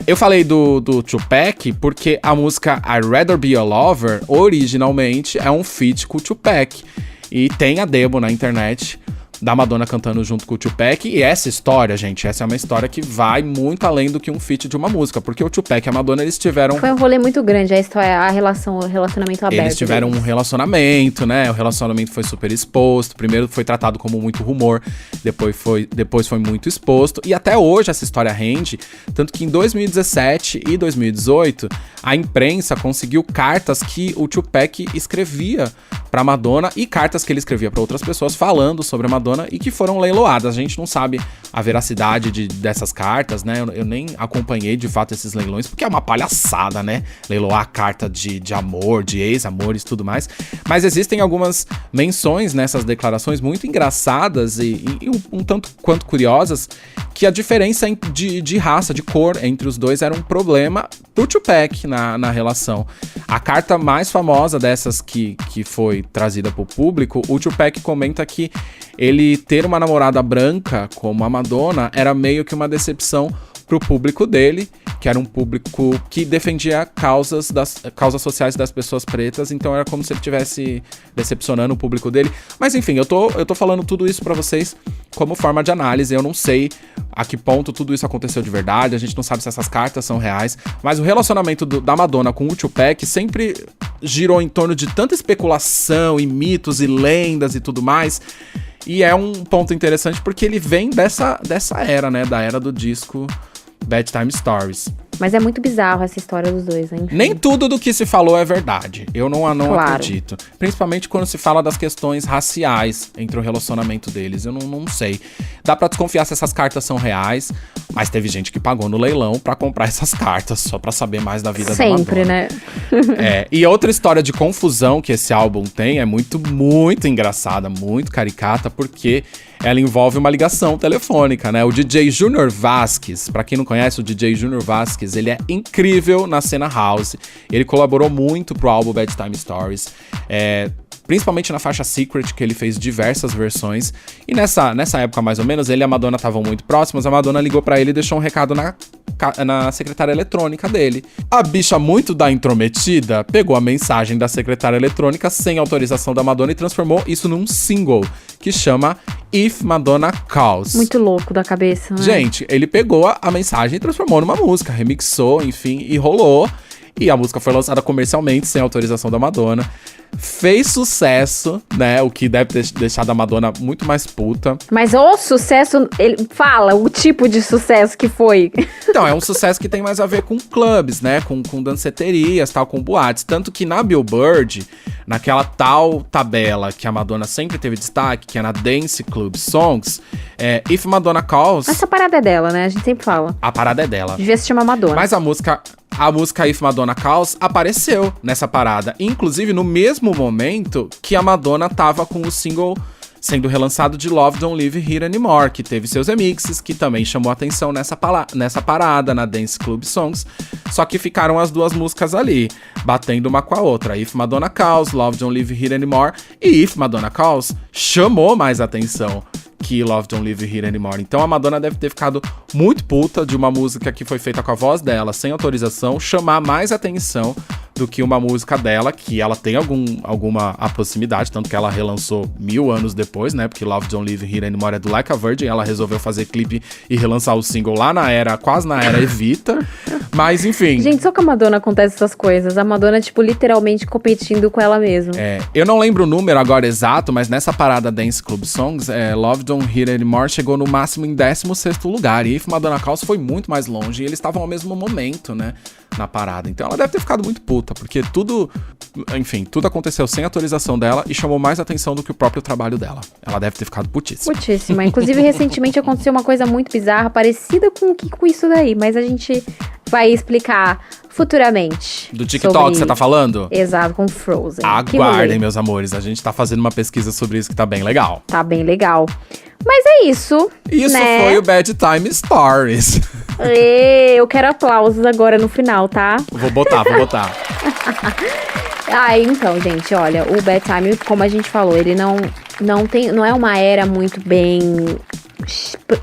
Eu falei do Tupac porque a música I'd Rather Be a Lover originalmente é um feat com o Tupac, e tem a demo na internet da Madonna cantando junto com o Tupac. E essa história, gente, essa é uma história que vai muito além do que um feat de uma música, porque o Tupac e a Madonna, eles tiveram... Foi um rolê muito grande, a história, o relacionamento aberto. Eles tiveram um relacionamento, né? O relacionamento foi super exposto. Primeiro foi tratado como muito rumor, depois foi muito exposto. E até hoje essa história rende, tanto que em 2017 e 2018, a imprensa conseguiu cartas que o Tupac escrevia pra Madonna e cartas que ele escrevia pra outras pessoas falando sobre a Madonna e que foram leiloadas. A gente não sabe a veracidade dessas cartas, né? Eu nem acompanhei de fato esses leilões, porque é uma palhaçada, né? Leiloar a carta de amor, de ex-amores e tudo mais. Mas existem algumas menções nessas declarações muito engraçadas e um tanto quanto curiosas, que a diferença de raça, de cor entre os dois era um problema pro Tupac na relação. A carta mais famosa dessas que foi trazida pro público, o Tupac comenta que ele ter uma namorada branca como a Madonna era meio que uma decepção pro público dele, que era um público que defendia causas sociais das pessoas pretas, então era como se ele estivesse decepcionando o público dele. Mas enfim, eu tô falando tudo isso pra vocês como forma de análise. Eu não sei a que ponto tudo isso aconteceu de verdade, a gente não sabe se essas cartas são reais, mas o relacionamento da Madonna com o Tupac sempre girou em torno de tanta especulação e mitos e lendas e tudo mais. E é um ponto interessante porque ele vem dessa era, né? Da era do disco Bedtime Stories. Mas é muito bizarro essa história dos dois, né? Enfim. Nem tudo do que se falou é verdade. Eu não Claro. acredito. Principalmente quando se fala das questões raciais entre o relacionamento deles. Eu não sei. Dá pra desconfiar se essas cartas são reais, mas teve gente que pagou no leilão pra comprar essas cartas, só pra saber mais da vida da Madonna. Sempre, né? E outra história de confusão que esse álbum tem é muito, muito engraçada, muito caricata, porque ela envolve uma ligação telefônica, né? O DJ Junior Vasquez, pra quem não conhece, o DJ Junior Vasquez, ele é incrível na cena house. Ele colaborou muito pro álbum Bad Time Stories, principalmente na faixa Secret, que ele fez diversas versões. E nessa época, mais ou menos, ele e a Madonna estavam muito próximos. A Madonna ligou pra ele e deixou um recado na secretária eletrônica dele. A bicha muito da intrometida pegou a mensagem da secretária eletrônica sem autorização da Madonna e transformou isso num single, que chama If Madonna Calls. Muito louco da cabeça, né? Gente, ele pegou a mensagem e transformou numa música, remixou, enfim, e rolou. E a música foi lançada comercialmente, sem autorização da Madonna. Fez sucesso, né? O que deve ter deixado a Madonna muito mais puta. Mas o sucesso, ele fala o tipo de sucesso que foi. Então, é um sucesso que tem mais a ver com clubes, né? Com danceterias, tal, com boates. Tanto que na Billboard, naquela tal tabela que a Madonna sempre teve destaque, que é na Dance Club Songs, If Madonna Calls... Essa parada é dela, né? A gente sempre fala. A parada é dela. Devia se chamar Madonna. Mas a música If Madonna Calls apareceu nessa parada. Inclusive no mesmo momento que a Madonna tava com o single sendo relançado de Love Don't Live Here Anymore, que teve seus remixes, que também chamou atenção nessa parada, na Dance Club Songs. Só que ficaram as duas músicas ali, batendo uma com a outra. If Madonna Calls, Love Don't Live Here Anymore. E If Madonna Calls chamou mais atenção que Love Don't Live Here Anymore. Então a Madonna deve ter ficado muito puta de uma música que foi feita com a voz dela, sem autorização, chamar mais atenção do que uma música dela, que ela tem alguma proximidade, tanto que ela relançou 1000 anos depois, né? Porque Love Don't Live Here Anymore é do Like a Virgin, ela resolveu fazer clipe e relançar o single lá quase na era Evita. Mas, enfim. Gente, só com a Madonna acontece essas coisas. A Madonna, tipo, literalmente competindo com ela mesma. Eu não lembro o número agora exato, mas nessa parada Dance Club Songs, Love Don't Hear Anymore chegou no máximo em 16º lugar. E If Madonna Calls foi muito mais longe. E eles estavam ao mesmo momento, né? Na parada. Então ela deve ter ficado muito puta, porque tudo aconteceu sem autorização dela e chamou mais atenção do que o próprio trabalho dela. Ela deve ter ficado putíssima. Putíssima. Inclusive, recentemente aconteceu uma coisa muito bizarra, parecida com isso daí, mas a gente vai explicar futuramente. Do TikTok, você tá falando? Exato, com Frozen. Aguardem, meus amores. A gente tá fazendo uma pesquisa sobre isso que tá bem legal. Tá bem legal. Mas é isso. Isso, né? Foi o Bad Time Stories. Eu quero aplausos agora no final, tá? Vou botar. Então, gente, olha, o Bad Time, como a gente falou, ele não é uma era muito bem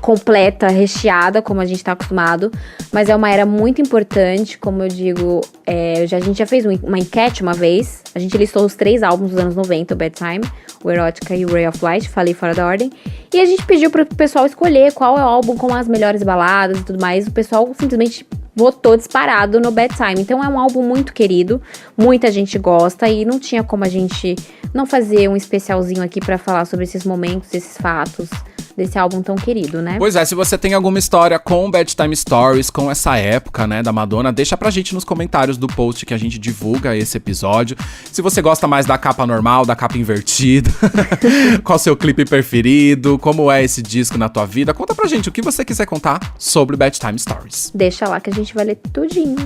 completa, recheada, como a gente tá acostumado, mas é uma era muito importante, como eu digo, a gente já fez uma enquete uma vez, a gente listou os 3 álbuns dos anos 90, o Bad Time, o Erotica e o Ray of Light, falei fora da ordem, e a gente pediu pro pessoal escolher qual é o álbum com as melhores baladas e tudo mais, o pessoal simplesmente votou disparado no Bad Time. Então é um álbum muito querido, muita gente gosta e não tinha como a gente não fazer um especialzinho aqui pra falar sobre esses momentos, esses fatos desse álbum tão querido, né? Pois é, se você tem alguma história com Bad Time Stories, com essa época, né, da Madonna, deixa pra gente nos comentários do post que a gente divulga esse episódio. Se você gosta mais da capa normal, da capa invertida, qual o seu clipe preferido, como é esse disco na tua vida, conta pra gente o que você quiser contar sobre Bad Time Stories. Deixa lá que a gente vai ler tudinho.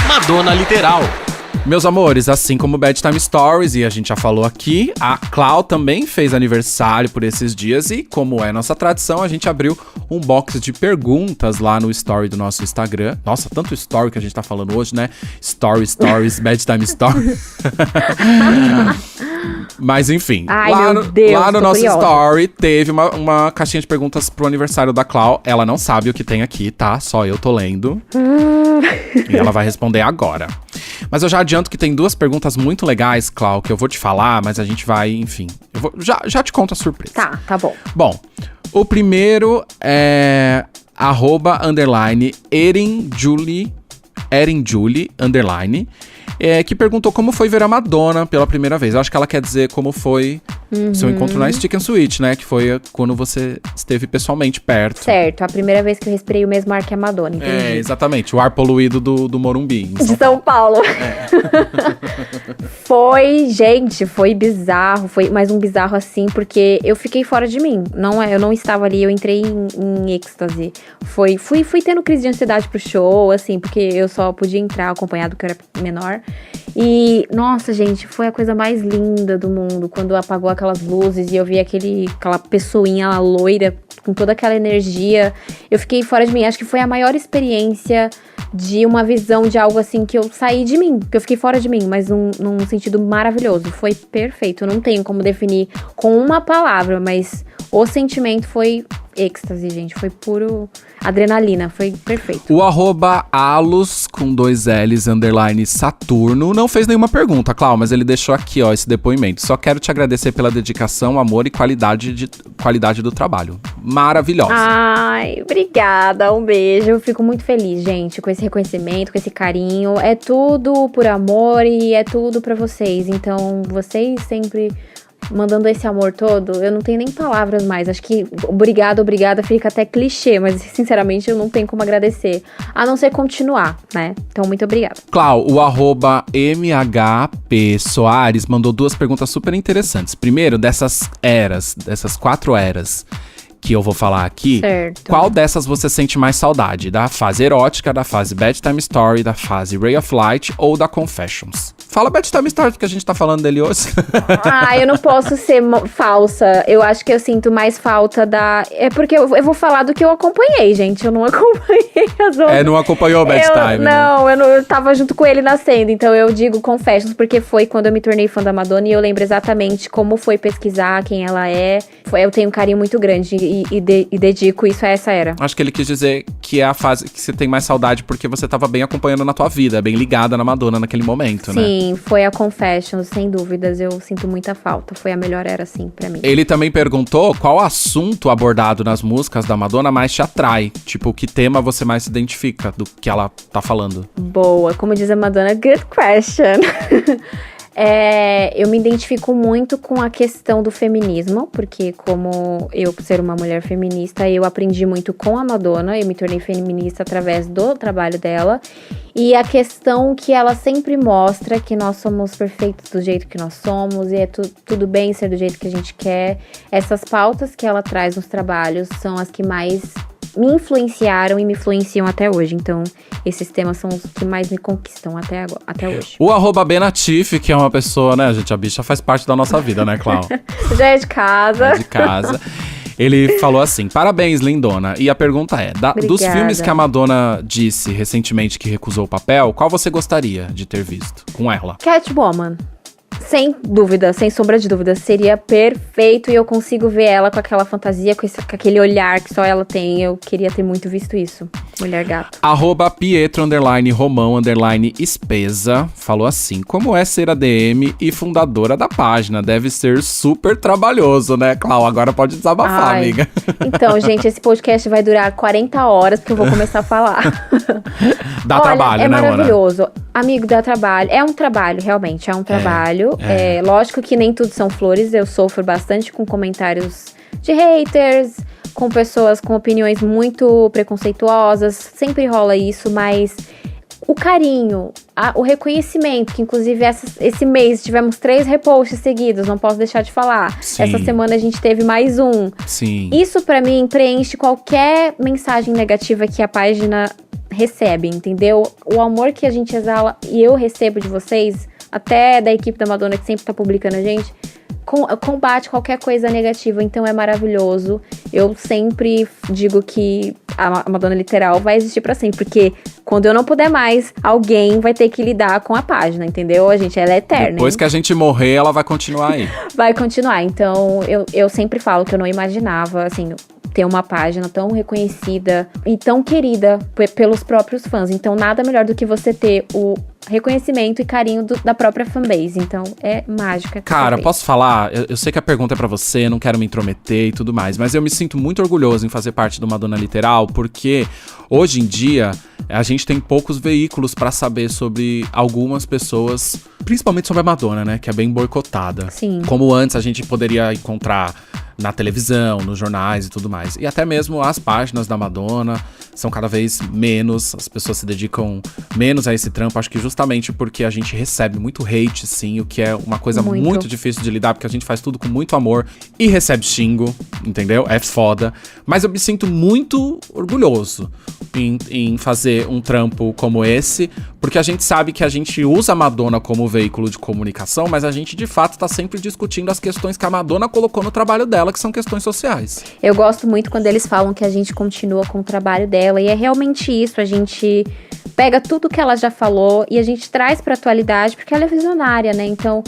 Madonna Literal. Meus amores, assim como Bad Time Stories, e a gente já falou aqui, a Clau também fez aniversário por esses dias e, como é nossa tradição, a gente abriu um box de perguntas lá no story do nosso Instagram. Nossa, tanto story que a gente tá falando hoje, né? Stories, Bad Time Stories. Mas enfim, lá no nosso story teve uma caixinha de perguntas pro aniversário da Clau. Ela não sabe o que tem aqui, tá? Só eu tô lendo. E ela vai responder agora. Mas eu já adianto que tem 2 perguntas muito legais, Clau, que eu vou te falar, mas a gente vai, enfim. Já te conto a surpresa. Tá bom. Bom, o primeiro é @_ErinJulie_, que perguntou como foi ver a Madonna pela primeira vez. Eu acho que ela quer dizer como foi Seu encontro na Stick and Switch, né? Que foi quando você esteve pessoalmente perto. Certo, a primeira vez que eu respirei o mesmo ar que a Madonna, entendi. É, exatamente. O ar poluído do Morumbi. De São Paulo. Foi bizarro. Foi mais um bizarro assim, porque eu fiquei fora de mim. Eu não estava ali, eu entrei em êxtase. Fui tendo crise de ansiedade pro show, assim, porque eu só podia entrar acompanhado porque eu era menor. E, nossa, gente, foi a coisa mais linda do mundo, quando apagou aquelas luzes e eu vi aquela pessoinha loira com toda aquela energia. Eu fiquei fora de mim. Acho que foi a maior experiência de uma visão de algo assim que eu saí de mim, que eu fiquei fora de mim, mas num sentido maravilhoso. Foi perfeito. Eu não tenho como definir com uma palavra, mas o sentimento foi êxtase, gente. Foi puro adrenalina. Foi perfeito. O @alus, com 2 L's, _ Saturno, não fez nenhuma pergunta, Clau, mas ele deixou aqui, ó, esse depoimento. Só quero te agradecer pela dedicação, amor e qualidade do trabalho. Maravilhosa. Ai, obrigada. Um beijo. Eu fico muito feliz, gente, com esse reconhecimento, com esse carinho. É tudo por amor e é tudo pra vocês. Então, vocês sempre mandando esse amor todo, eu não tenho nem palavras mais. Acho que obrigada fica até clichê, mas sinceramente eu não tenho como agradecer, a não ser continuar, né? Então, muito obrigada. Clau, o @MHP Soares mandou 2 perguntas super interessantes. Primeiro, dessas 4 eras que eu vou falar aqui, Certo. Qual dessas você sente mais saudade? Da fase erótica, da fase Bedtime Story, da fase Ray of Light ou da Confessions? Fala Bedtime Story, porque a gente tá falando dele hoje. Eu não posso ser falsa. Eu acho que eu sinto mais falta da... É porque eu vou falar do que eu acompanhei, gente. Eu não acompanhei as outras. Não acompanhou o Bedtime, Não, eu tava junto com ele nascendo. Então eu digo Confessions, porque foi quando eu me tornei fã da Madonna. E eu lembro exatamente como foi pesquisar quem ela é. Eu tenho um carinho muito grande e dedico isso a essa era. Acho que ele quis dizer que é a fase que você tem mais saudade porque você tava bem acompanhando na tua vida, bem ligada na Madonna naquele momento, né? Sim, foi a Confessions, sem dúvidas. Eu sinto muita falta. Foi a melhor era, sim, pra mim. Ele também perguntou qual assunto abordado nas músicas da Madonna mais te atrai. Tipo, que tema você mais se identifica do que ela tá falando? Boa, como diz a Madonna, good question. Eu me identifico muito com a questão do feminismo, porque como eu, por ser uma mulher feminista, eu aprendi muito com a Madonna, eu me tornei feminista através do trabalho dela, e a questão que ela sempre mostra que nós somos perfeitos do jeito que nós somos, e é tudo bem ser do jeito que a gente quer. Essas pautas que ela traz nos trabalhos são as que mais me influenciaram e me influenciam até hoje. Então, esses temas são os que mais me conquistam até hoje. O @Benatif, que é uma pessoa, né, gente, a bicha faz parte da nossa vida, né, Clau? Já é de casa. É de casa. Ele falou assim, parabéns, lindona. E a pergunta é, dos filmes que a Madonna disse recentemente que recusou o papel, qual você gostaria de ter visto com ela? Catwoman. Sem dúvida, sem sombra de dúvida, seria perfeito e eu consigo ver ela com aquela fantasia, com aquele olhar que só ela tem. Eu queria ter muito visto isso. Mulher gato. @Pietro _Romão _Espesa falou assim, como é ser ADM e fundadora da página? Deve ser super trabalhoso, né, Clau? Agora pode desabafar, amiga. Então, gente, esse podcast vai durar 40 horas, porque eu vou começar a falar. Dá trabalho, né, É maravilhoso. Amigo, dá trabalho. É um trabalho, realmente, é um trabalho. Lógico que nem tudo são flores. Eu sofro bastante com comentários de haters, com pessoas com opiniões muito preconceituosas. Sempre rola isso, mas o carinho, o reconhecimento, que inclusive esse mês tivemos 3 reposts seguidos, não posso deixar de falar. Sim. Essa semana a gente teve mais um. Sim. Isso pra mim preenche qualquer mensagem negativa que a página recebe, entendeu? O amor que a gente exala e eu recebo de vocês, até da equipe da Madonna que sempre tá publicando a gente, combate qualquer coisa negativa, então é maravilhoso. Eu sempre digo que a Madonna literal vai existir pra sempre, porque quando eu não puder mais, alguém vai ter que lidar com a página, entendeu? Ela é eterna. Depois que a gente morrer, ela vai continuar aí. Vai continuar, então eu sempre falo que eu não imaginava, assim, ter uma página tão reconhecida e tão querida pelos próprios fãs. Então, nada melhor do que você ter reconhecimento e carinho da própria fanbase. Então, é mágica. Cara, posso falar? Eu sei que a pergunta é pra você, não quero me intrometer e tudo mais, mas eu me sinto muito orgulhoso em fazer parte do Madonna Literal, porque hoje em dia a gente tem poucos veículos pra saber sobre algumas pessoas, principalmente sobre a Madonna, né? Que é bem boicotada. Sim. Como antes a gente poderia encontrar na televisão, nos jornais e tudo mais. E até mesmo as páginas da Madonna são cada vez menos, as pessoas se dedicam menos a esse trampo, acho que justamente porque a gente recebe muito hate, sim, o que é uma coisa muito difícil de lidar, porque a gente faz tudo com muito amor e recebe xingo, entendeu? É foda. Mas eu me sinto muito orgulhoso em fazer um trampo como esse, porque a gente sabe que a gente usa a Madonna como veículo de comunicação, mas a gente de fato tá sempre discutindo as questões que a Madonna colocou no trabalho dela, que são questões sociais. Eu gosto muito quando eles falam que a gente continua com o trabalho dela, e é realmente isso, a gente pega tudo que ela já falou e a gente traz pra atualidade, porque ela é visionária, né? Então,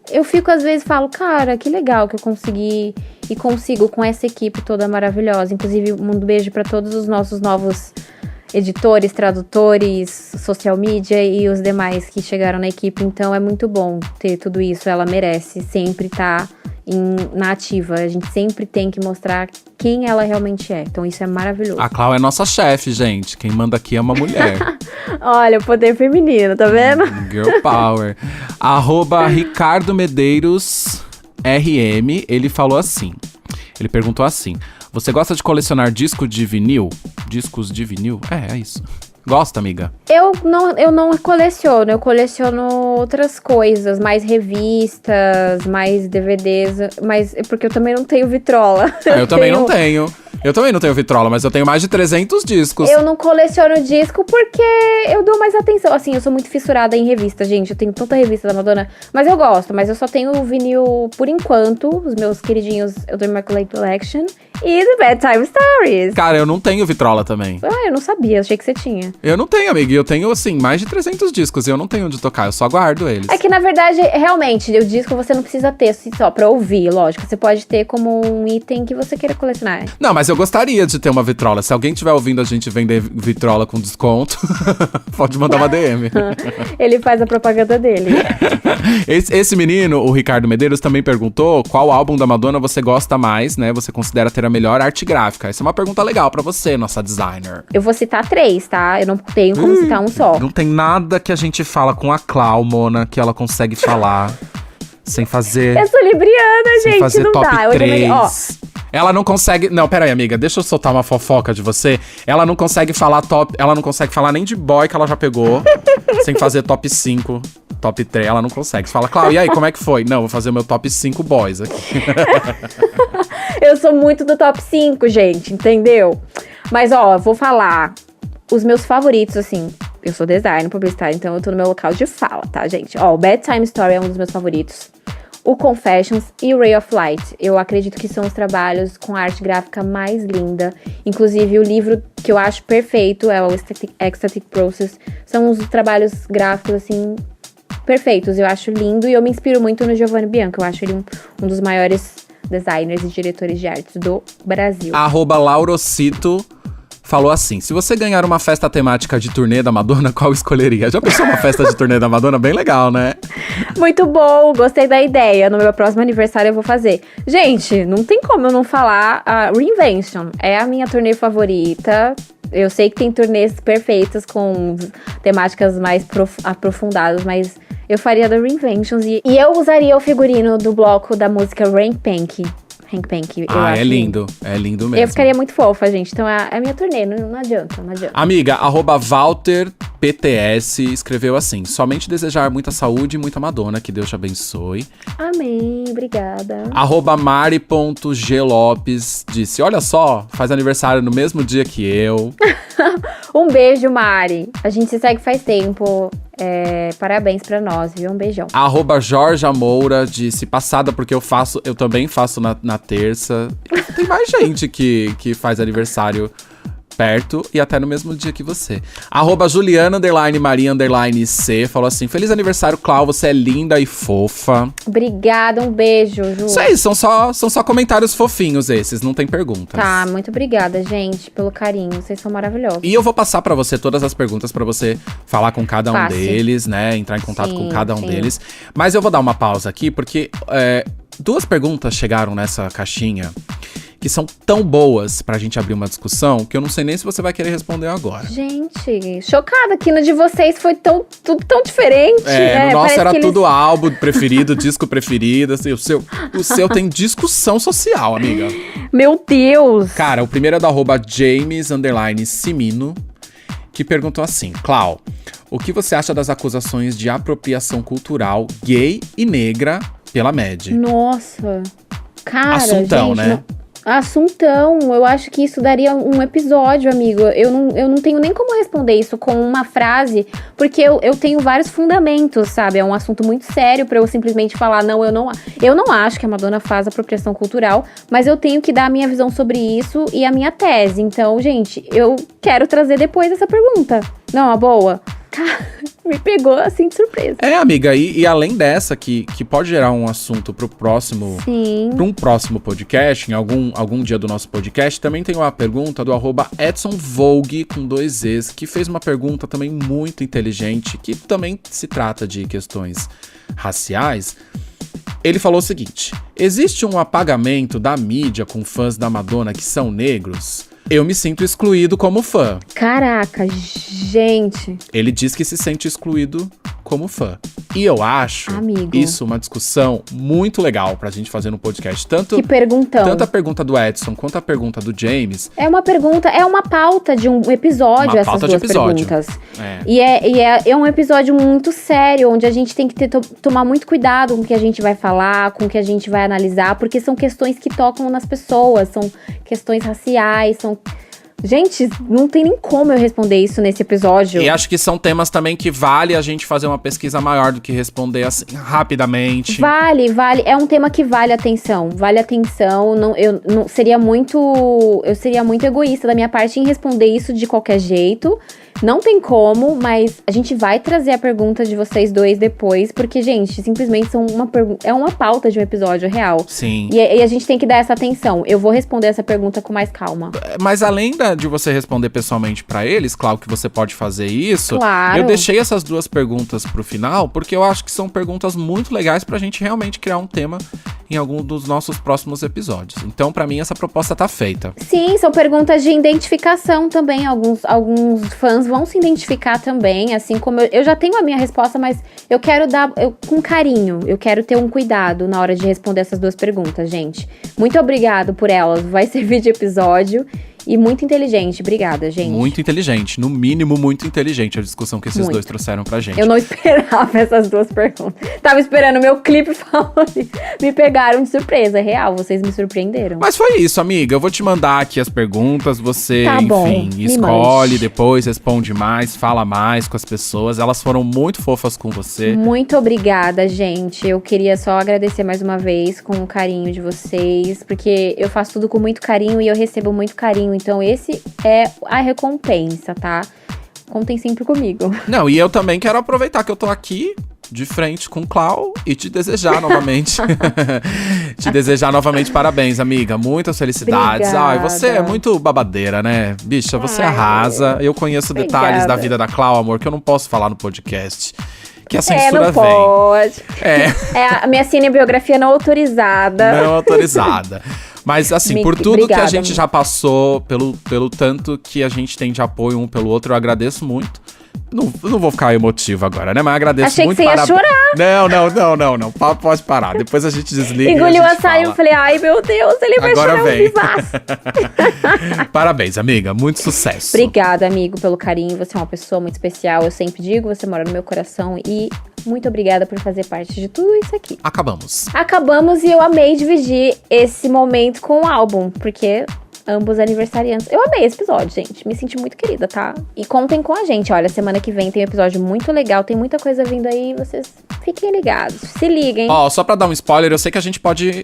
eu fico às vezes falo, cara, que legal que eu consegui e consigo com essa equipe toda maravilhosa. Inclusive, um beijo pra todos os nossos novos editores, tradutores, social media e os demais que chegaram na equipe. Então, é muito bom ter tudo isso, ela merece sempre estar na ativa. A gente sempre tem que mostrar quem ela realmente é. Então isso é maravilhoso. A Clau é nossa chefe, gente. Quem manda aqui é uma mulher. Olha, o poder feminino, tá vendo? Girl power. @Ricardo Medeiros RM, ele falou assim. Ele perguntou assim: você gosta de colecionar disco de vinil? Discos de vinil? É isso. Gosta, amiga? Eu não coleciono, eu coleciono outras coisas, mais revistas, mais DVDs, mas é porque eu também não tenho vitrola. Eu também não tenho. Eu também não tenho vitrola, mas eu tenho mais de 300 discos. Eu não coleciono disco porque eu dou mais atenção. Assim, eu sou muito fissurada em revista, gente. Eu tenho tanta revista da Madonna, mas eu gosto. Mas eu só tenho o vinil, por enquanto, os meus queridinhos, o do Immaculate Collection e do Bedtime Stories. Cara, eu não tenho vitrola também. Ah, eu não sabia, achei que você tinha. Eu não tenho, amiga. Eu tenho, assim, mais de 300 discos e eu não tenho onde tocar. Eu só guardo eles. É que, na verdade, realmente, o disco você não precisa ter só pra ouvir, lógico. Você pode ter como um item que você queira colecionar. Não, mas eu gostaria de ter uma vitrola. Se alguém estiver ouvindo a gente vender vitrola com desconto, pode mandar uma DM. Ele faz a propaganda dele. Esse menino, o Ricardo Medeiros, também perguntou qual álbum da Madonna você gosta mais, né? Você considera ter a melhor arte gráfica? Essa é uma pergunta legal pra você, nossa designer. Eu vou citar 3, tá? Eu não tenho como citar um só. Não tem nada que a gente fala com a Clau, Mona, que ela consegue falar sem fazer... Eu sou libriana, sem gente, fazer não top dá. 3. Ela não consegue... Não, pera aí, amiga. Deixa eu soltar uma fofoca de você. Ela não consegue falar top... Ela não consegue falar nem de boy que ela já pegou. Sem fazer top 5, top 3. Ela não consegue. Você fala, Clau, e aí, como é que foi? Não, vou fazer o meu top 5 boys aqui. Eu sou muito do top 5, gente, entendeu? Mas, ó, vou falar os meus favoritos, assim. Eu sou designer, publicitário, então eu tô no meu local de fala, tá, gente? Ó, o Bedtime Story é um dos meus favoritos. O Confessions e o Ray of Light. Eu acredito que são os trabalhos com a arte gráfica mais linda. Inclusive, o livro que eu acho perfeito é o Ecstatic Process. São os trabalhos gráficos, assim, perfeitos. Eu acho lindo e eu me inspiro muito no Giovanni Bianco. Eu acho ele um dos maiores designers e diretores de artes do Brasil. @Laurocito falou assim: se você ganhar uma festa temática de turnê da Madonna, qual escolheria? Já pensou uma festa de turnê da Madonna? Bem legal, né? Muito bom, gostei da ideia. No meu próximo aniversário eu vou fazer. Gente, não tem como eu não falar. A Reinvention é a minha turnê favorita. Eu sei que tem turnês perfeitas com temáticas mais aprofundadas, mas eu faria da Reinventions. E eu usaria o figurino do bloco da música Hank Pank. Eu acho é lindo mesmo. Eu ficaria muito fofa, gente. Então é a minha turnê, não adianta. Amiga, @WalterPTS escreveu assim: somente desejar muita saúde e muita Madonna, que Deus te abençoe. Amém, obrigada. @Mari.glopes disse: olha só, faz aniversário no mesmo dia que eu. Um beijo, Mari. A gente se segue faz tempo. Parabéns pra nós, viu? Um beijão. @Jorja Moura disse: passada porque eu também faço na terça. Tem mais gente que faz aniversário perto e até no mesmo dia que você. @Juliana_Maria_C falou assim: feliz aniversário, Clau, você é linda e fofa. Obrigada, um beijo, Ju. Isso aí, são só comentários fofinhos esses, não tem perguntas. Tá, muito obrigada, gente, pelo carinho. Vocês são maravilhosos. E eu vou passar pra você todas as perguntas pra você falar com cada um Fácil. deles, né? Entrar em contato com Sim, cada um sim. deles. Mas eu vou dar uma pausa aqui, porque 2 perguntas chegaram nessa caixinha que são tão boas pra gente abrir uma discussão que eu não sei nem se você vai querer responder agora. Gente, chocada que no de vocês foi tudo tão diferente. No nosso Parece era que eles- tudo álbum preferido, disco preferido. Assim, o seu tem discussão social, amiga. Meu Deus! Cara, o primeiro é do @James_Simino, que perguntou assim: Clau, o que você acha das acusações de apropriação cultural gay e negra pela MED? Nossa. Cara, Assuntão, gente, né? Assuntão, eu acho que isso daria um episódio, amigo. Eu não tenho nem como responder isso com uma frase, porque eu tenho vários fundamentos, sabe? É um assunto muito sério pra eu simplesmente falar, não, eu não acho que a Madonna faz apropriação cultural, mas eu tenho que dar a minha visão sobre isso e a minha tese. Então, gente, eu quero trazer depois essa pergunta. Não, uma boa. Cara, me pegou assim de surpresa. Amiga, e além dessa, que pode gerar um assunto pro próximo. Sim. Para um próximo podcast, em algum dia do nosso podcast, também tem uma pergunta do @EdsonVogue com 2 Es, que fez uma pergunta também muito inteligente, que também se trata de questões raciais. Ele falou o seguinte: existe um apagamento da mídia com fãs da Madonna que são negros? Eu me sinto excluído como fã. Caraca, gente. Ele diz que se sente excluído como fã. E eu acho Amigo. isso uma discussão muito legal pra gente fazer no podcast. Que perguntão. Tanto a pergunta do Edson quanto a pergunta do James. É uma pergunta, é uma pauta de um episódio, Uma essas pauta de duas episódio. perguntas. É. E é um episódio muito sério, onde a gente tem que tomar muito cuidado com o que a gente vai falar, com o que a gente vai analisar, porque são questões que tocam nas pessoas, são questões raciais, são... Gente, não tem nem como eu responder isso nesse episódio. E acho que são temas também que vale a gente fazer uma pesquisa maior do que responder assim rapidamente. Vale. É um tema que vale atenção. Vale atenção. Eu seria muito egoísta da minha parte em responder isso de qualquer jeito. Não tem como, mas a gente vai trazer a pergunta de vocês dois depois, porque, gente, simplesmente é uma pauta de um episódio real. Sim. E a gente tem que dar essa atenção. Eu vou responder essa pergunta com mais calma. Mas além de você responder pessoalmente pra eles, claro que você pode fazer isso. Claro. Eu deixei essas 2 perguntas pro final, porque eu acho que são perguntas muito legais pra gente realmente criar um tema em algum dos nossos próximos episódios. Então, pra mim, essa proposta tá feita. Sim, são perguntas de identificação também. Alguns fãs vão se identificar também, assim como eu já tenho a minha resposta, mas eu quero dar com carinho. Eu quero ter um cuidado na hora de responder essas 2 perguntas, gente. Muito obrigado por elas. Vai servir de episódio. E muito inteligente. Obrigada, gente. Muito inteligente. No mínimo, muito inteligente a discussão que esses Muito. 2 trouxeram pra gente. Eu não esperava essas 2 perguntas. Tava esperando o meu clipe falando. Me pegaram de surpresa. É real, vocês me surpreenderam. Mas foi isso, amiga. Eu vou te mandar aqui as perguntas. Você, Tá bom, enfim, me escolhe, mande. depois responde mais, fala mais com as pessoas. Elas foram muito fofas com você. Muito obrigada, gente. Eu queria só agradecer mais uma vez com o carinho de vocês, porque eu faço tudo com muito carinho e eu recebo muito carinho. Então, esse é a recompensa, tá? Contem sempre comigo. Não, e eu também quero aproveitar que eu tô aqui de frente com o Clau e te desejar novamente. Te desejar novamente parabéns, amiga. Muitas felicidades. Obrigada. Ai, você é muito babadeira, né? Bicha, você Ai, arrasa. Eu conheço detalhes da obrigada. vida da Clau, amor, que eu não posso falar no podcast. Que a Não censura vem. pode. É. É a minha cinebiografia não autorizada. Não autorizada. Mas assim, por tudo que Obrigada, a gente amiga. já passou, pelo tanto que a gente tem de apoio um pelo outro, eu agradeço muito. Não vou ficar emotivo agora, né? Mas agradeço Achei que muito. você ia chorar. Não. Pode parar. Depois a gente desliga. Engoliu e a a gente saia e fala. eu falei, ai meu Deus, ele vai Agora chorar vem. um vivaço. Parabéns, amiga. Muito sucesso. Obrigada, amigo, pelo carinho. Você é uma pessoa muito especial. Eu sempre digo, você mora no meu coração. E muito obrigada por fazer parte de tudo isso aqui. Acabamos. Acabamos e eu amei dividir esse momento com o álbum, porque ambos aniversariantes. Eu amei esse episódio, gente. Me senti muito querida, tá? E contem com a gente. Olha, semana que vem tem um episódio muito legal. Tem muita coisa vindo aí. Vocês fiquem ligados. Se liguem. Ó, só pra dar um spoiler, eu sei que a gente pode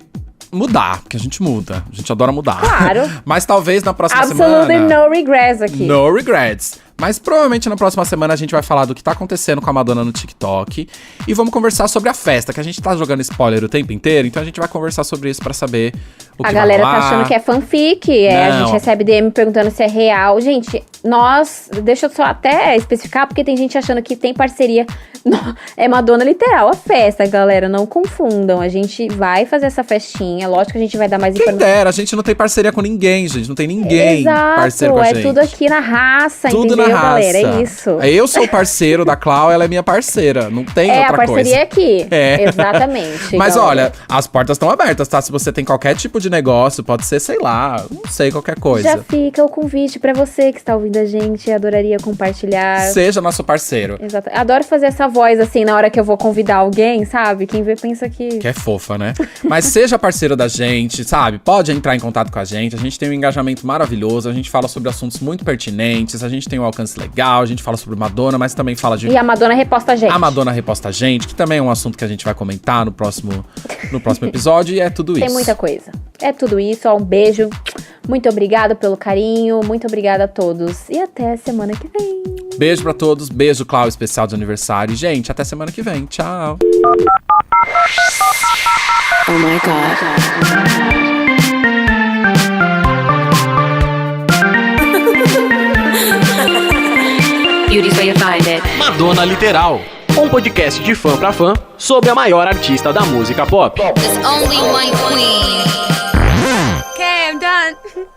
mudar, porque a gente muda. A gente adora mudar. Claro. Mas talvez na próxima Absolutely semana... no regrets aqui. No regrets. Mas provavelmente na próxima semana a gente vai falar do que tá acontecendo com a Madonna no TikTok. E vamos conversar sobre a festa, que a gente tá jogando spoiler o tempo inteiro. Então a gente vai conversar sobre isso pra saber o que A vai galera rolar. tá achando que é fanfic. A Não. gente recebe DM perguntando se é real. Gente, deixa eu só até especificar, porque tem gente achando que tem parceria. É Madonna literal, a festa, galera. Não confundam. A gente vai fazer essa festinha. Lógico que a gente vai dar mais Quem informações. dera, a gente não tem parceria com ninguém, gente. Não tem ninguém parceiro com a gente. É tudo aqui na raça, Tudo entendeu, na raça. galera? É isso. Eu sou o parceiro da Clau, ela é minha parceira. Não tem É, outra a parceria coisa. aqui. É. Exatamente. Mas galera. olha, as portas estão abertas, tá? Se você tem qualquer tipo de negócio, pode ser, sei lá, não sei, qualquer coisa. Já fica o convite pra você que está ouvindo a gente. Adoraria compartilhar. Seja nosso parceiro. Exato. Adoro fazer essa voz assim na hora que eu vou convidar alguém, sabe? Quem vê pensa que. Que é fofa, né? Mas seja parceiro da gente, sabe? Pode entrar em contato com a gente tem um engajamento maravilhoso, a gente fala sobre assuntos muito pertinentes, a gente tem um alcance legal, a gente fala sobre Madonna, mas também fala de... E a Madonna reposta a gente. A Madonna reposta a gente, que também é um assunto que a gente vai comentar no próximo episódio, e é tudo isso. Tem muita coisa. É tudo isso, ó, um beijo. Muito obrigada pelo carinho, muito obrigada a todos. E até semana que vem. Beijo pra todos, beijo, Clau, especial de aniversário. E, gente, até semana que vem. Tchau. Oh my God. Beauty's where you find it. Madonna Literal, um podcast de fã pra fã sobre a maior artista da música pop. There's only one queen. Okay, I'm done.